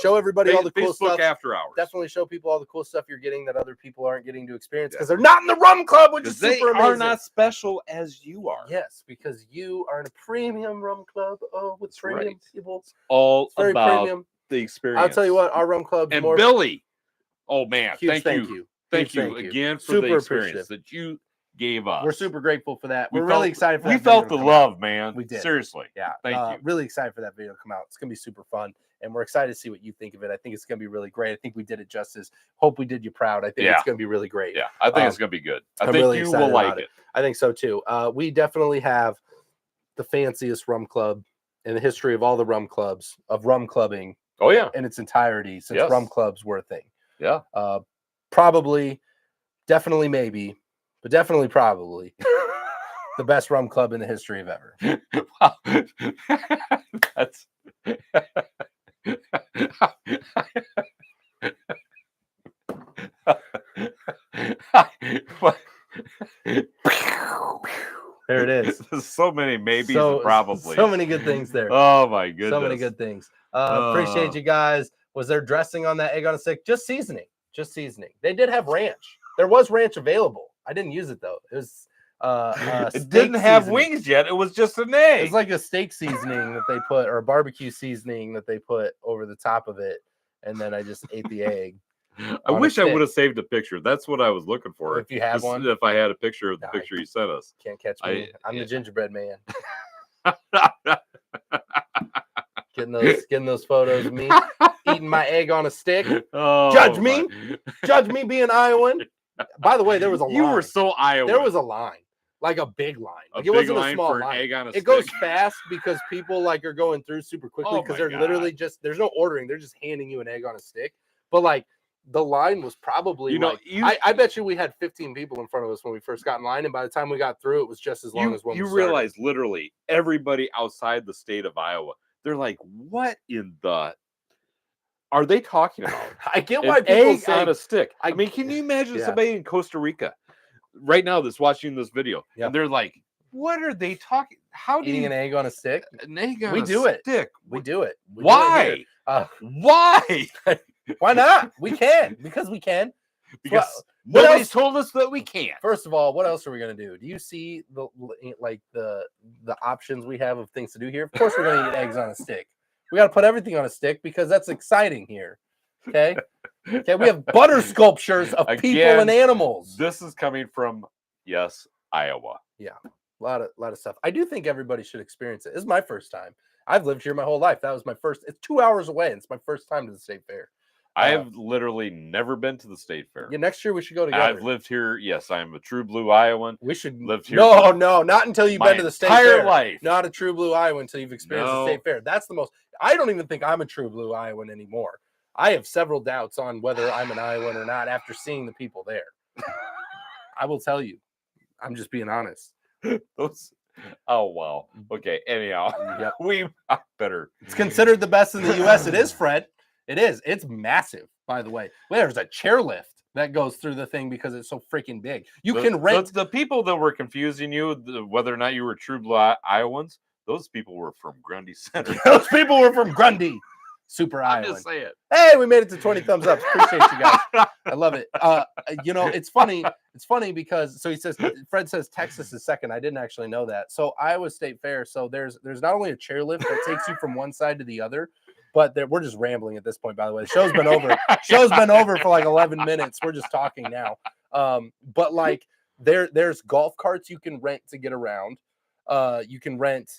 Speaker 1: Show everybody all the cool
Speaker 2: Facebook
Speaker 1: stuff.
Speaker 2: After Hours.
Speaker 1: Definitely show people all the cool stuff you're getting that other people aren't getting to experience because they're not in the rum club, which is super amazing.
Speaker 2: They are not special as you are.
Speaker 1: Yes, because you are in a premium rum club. Oh, with premium people.
Speaker 2: It's all
Speaker 1: very
Speaker 2: about
Speaker 1: premium.
Speaker 2: The experience.
Speaker 1: I'll tell you what, our rum club
Speaker 2: and Billy. Oh man,
Speaker 1: thank you
Speaker 2: again for the experience that you gave us.
Speaker 1: We're super grateful for that. We're really excited for that.
Speaker 2: We felt the love, man.
Speaker 1: We did.
Speaker 2: Seriously.
Speaker 1: Yeah.
Speaker 2: Thank you.
Speaker 1: Really excited for that video to come out. It's gonna be super fun. And we're excited to see what you think of it. I think it's gonna be really great. I think we did it justice. Hope we did you proud. I think it's gonna be really great.
Speaker 2: Yeah, I think it's gonna be good. I think
Speaker 1: really
Speaker 2: you will like it.
Speaker 1: I think so too. We definitely have the fanciest rum club in the history of all the rum clubs, of rum clubbing.
Speaker 2: Oh yeah,
Speaker 1: in its entirety since rum clubs were a thing.
Speaker 2: Yeah.
Speaker 1: Probably, definitely, maybe, but definitely, probably the best rum club in the history of ever.
Speaker 2: Wow. That's.
Speaker 1: There it is.
Speaker 2: So many maybes and probably.
Speaker 1: So many good things there.
Speaker 2: Oh my goodness.
Speaker 1: So many good things. Appreciate you guys. Was there dressing on that egg on a stick? Just seasoning. Just seasoning. They did have ranch. There was ranch available. I didn't use it though. It was
Speaker 2: it didn't have wings yet. It was just an egg.
Speaker 1: It was like a steak seasoning that they put, or a barbecue seasoning that they put over the top of it. And then I just ate the egg.
Speaker 2: I wish I would have saved a picture. That's what I was looking for.
Speaker 1: If you have one.
Speaker 2: If I had a picture of the picture you sent us.
Speaker 1: Can't catch me. I'm the gingerbread man. Getting those photos of me eating my egg on a stick.
Speaker 2: Oh,
Speaker 1: Judge me being Iowan. By the way, there was a line.
Speaker 2: You were so Iowan.
Speaker 1: There was a line, like a big line. Like it wasn't a small line.
Speaker 2: Egg on a
Speaker 1: it
Speaker 2: stick.
Speaker 1: goes fast because people like are going through super quickly because they're literally just there's no ordering. They're just handing you an egg on a stick. But like the line was probably I bet you we had 15 people in front of us when we first got in line, and by the time we got through, it was just as long as when we started.
Speaker 2: You realize literally everybody outside the state of Iowa, they're like, what in the are they talking about?
Speaker 1: I get why people
Speaker 2: say on a stick. I mean, can you imagine somebody in Costa Rica right now that's watching this video and they're like, what are they talking? How do
Speaker 1: eating an egg on a stick?
Speaker 2: An egg on
Speaker 1: a
Speaker 2: stick.
Speaker 1: We do it.
Speaker 2: Why?
Speaker 1: Why? Why not? We can because we can.
Speaker 2: Because nobody's told us that we can't.
Speaker 1: First of all, what else are we gonna do? Do you see the options we have of things to do here? Of course, we're gonna eat eggs on a stick. We got to put everything on a stick because that's exciting here. Okay. Okay. We have butter sculptures of people and animals.
Speaker 2: This is coming from Iowa.
Speaker 1: Yeah, a lot of stuff. I do think everybody should experience it. This is my first time. I've lived here my whole life. That was my first. It's 2 hours away. It's my first time to the state fair.
Speaker 2: I have literally never been to the state fair.
Speaker 1: Yeah, next year we should go together.
Speaker 2: I've lived here. Yes, I'm a true blue Iowan.
Speaker 1: We should
Speaker 2: live here.
Speaker 1: No, not until you've been to the state fair.
Speaker 2: Life.
Speaker 1: Not a true blue Iowan until you've experienced the state fair. That's the most. I don't even think I'm a true blue Iowan anymore. I have several doubts on whether I'm an Iowan or not after seeing the people there. I will tell you. I'm just being honest.
Speaker 2: Oh wow. Okay. Anyhow, we better.
Speaker 1: It's considered the best in the U.S. It is, Fred. It is. It's massive, by the way. There's a chairlift that goes through the thing because it's so freaking big. You can rent.
Speaker 2: The people that were confusing you, whether or not you were true blue Iowans, those people were from Grundy Center.
Speaker 1: Those people were from Grundy. Super Iowan.
Speaker 2: Just say it.
Speaker 1: Hey, we made it to 20 thumbs up. Appreciate you guys. I love it. It's funny. It's funny because he says Fred says Texas is second. I didn't actually know that. So Iowa State Fair. So there's not only a chairlift that takes you from one side to the other, But we're just rambling at this point, by the way. The show's been over. Show's been over for like 11 minutes. We're just talking now. But like there's golf carts you can rent to get around. You can rent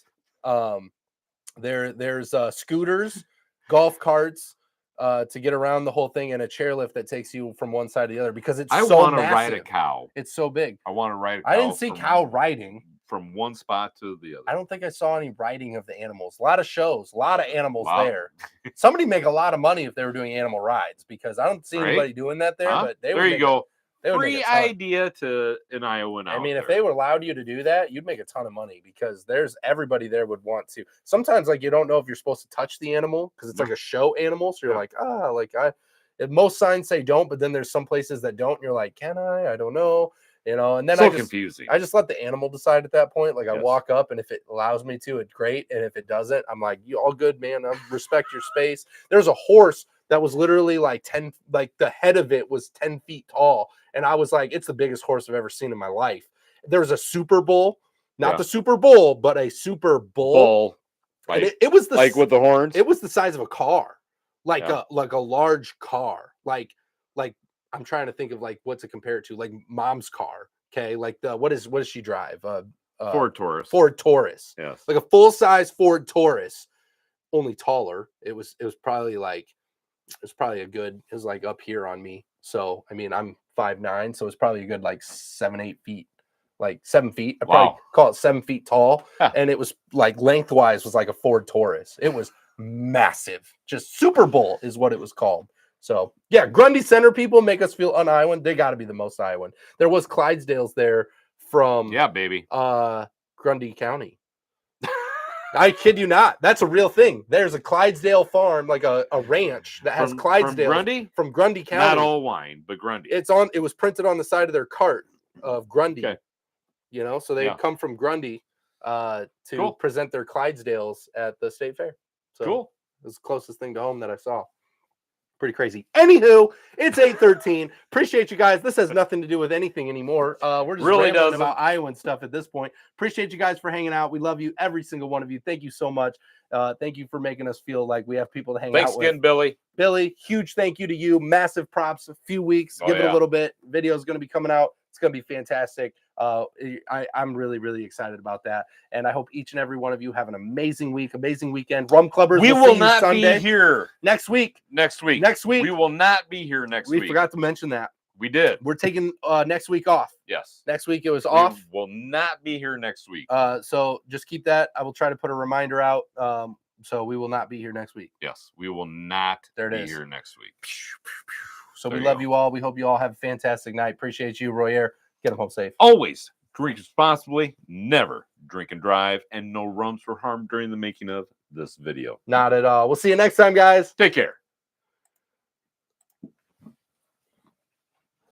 Speaker 1: there's scooters, golf carts to get around the whole thing, and a chairlift that takes you from one side to the other because it's
Speaker 2: I
Speaker 1: so
Speaker 2: want to
Speaker 1: massive.
Speaker 2: ride a cow.
Speaker 1: It's so big.
Speaker 2: I want to ride a cow.
Speaker 1: I didn't see cow riding
Speaker 2: from one spot to the other.
Speaker 1: I don't think I saw any riding of the animals. A lot of shows, a lot of animals there. Somebody make a lot of money if they were doing animal rides because I don't see anybody doing that there. But they
Speaker 2: there you go.
Speaker 1: Free
Speaker 2: idea to an Iowan.
Speaker 1: I mean, if they would allowed you to do that, you'd make a ton of money because there's everybody there would want to. Sometimes, like, you don't know if you're supposed to touch the animal because it's like a show animal. So you're like, most signs say don't, but then there's some places that don't. And you're like, can I? I don't know. You know, and then
Speaker 2: confusing.
Speaker 1: I just let the animal decide at that point. Like I walk up, and if it allows me to, it's great. And if it doesn't, I'm like, you all good, man. I respect your space. There's a horse that was literally like 10, like the head of it was 10 feet tall. And I was like, it's the biggest horse I've ever seen in my life. There was a Super Bowl, not the Super Bowl, but a Super Bowl.
Speaker 2: Like,
Speaker 1: it was
Speaker 2: like with the horns.
Speaker 1: It was the size of a car, like a large car. Like I'm trying to think of like what to compare it to, like mom's car. Okay, like what does she drive?
Speaker 2: Ford Taurus.
Speaker 1: Ford Taurus.
Speaker 2: Yes,
Speaker 1: like a full size Ford Taurus, only taller. It was probably like it was like up here on me. So I mean I'm 5'9", so it's probably a good like 7-8 feet, like 7 feet. I probably call it 7 feet tall, and it was like lengthwise was like a Ford Taurus. It was massive. Just Super Bowl is what it was called. So yeah, Grundy Center people make us feel un-Iowan. They got to be the most Iowan. There was Clydesdales there from Grundy County. I kid you not. That's a real thing. There's a Clydesdale farm, like a ranch that has Clydesdale from Grundy County.
Speaker 2: Not all wine, but Grundy.
Speaker 1: It was printed on the side of their cart of Grundy. Okay. You know, so they come from Grundy to present their Clydesdales at the state fair. So it was the closest thing to home that I saw. Pretty crazy. Anywho, it's 8:13. Appreciate you guys. This has nothing to do with anything anymore. We're just rambling about Iowan stuff at this point. Appreciate you guys for hanging out. We love you, every single one of you. Thank you so much. Thank you for making us feel like we have people to hang out with.
Speaker 2: Thanks again, Billy.
Speaker 1: Billy, huge thank you to you. Massive props. A few weeks. Give it a little bit. Video is going to be coming out. It's going to be fantastic. I'm really, really excited about that. And I hope each and every one of you have an amazing week, amazing weekend. Rum Clubbers,
Speaker 2: we will not be here
Speaker 1: next week.
Speaker 2: Next week.
Speaker 1: We
Speaker 2: will not be here next week.
Speaker 1: We forgot to mention that.
Speaker 2: We did.
Speaker 1: We're taking next week off.
Speaker 2: Yes.
Speaker 1: Next week it was off.
Speaker 2: We will not be here next week.
Speaker 1: So just keep that. I will try to put a reminder out. So we will not be here next week.
Speaker 2: Yes, we will not be here next week.
Speaker 1: So we love you all. We hope you all have a fantastic night. Appreciate you, Royer. Get them home safe.
Speaker 2: Always drink responsibly, never drink and drive, and no rums were harmed during the making of this video.
Speaker 1: Not at all. We'll see you next time, guys.
Speaker 2: Take care.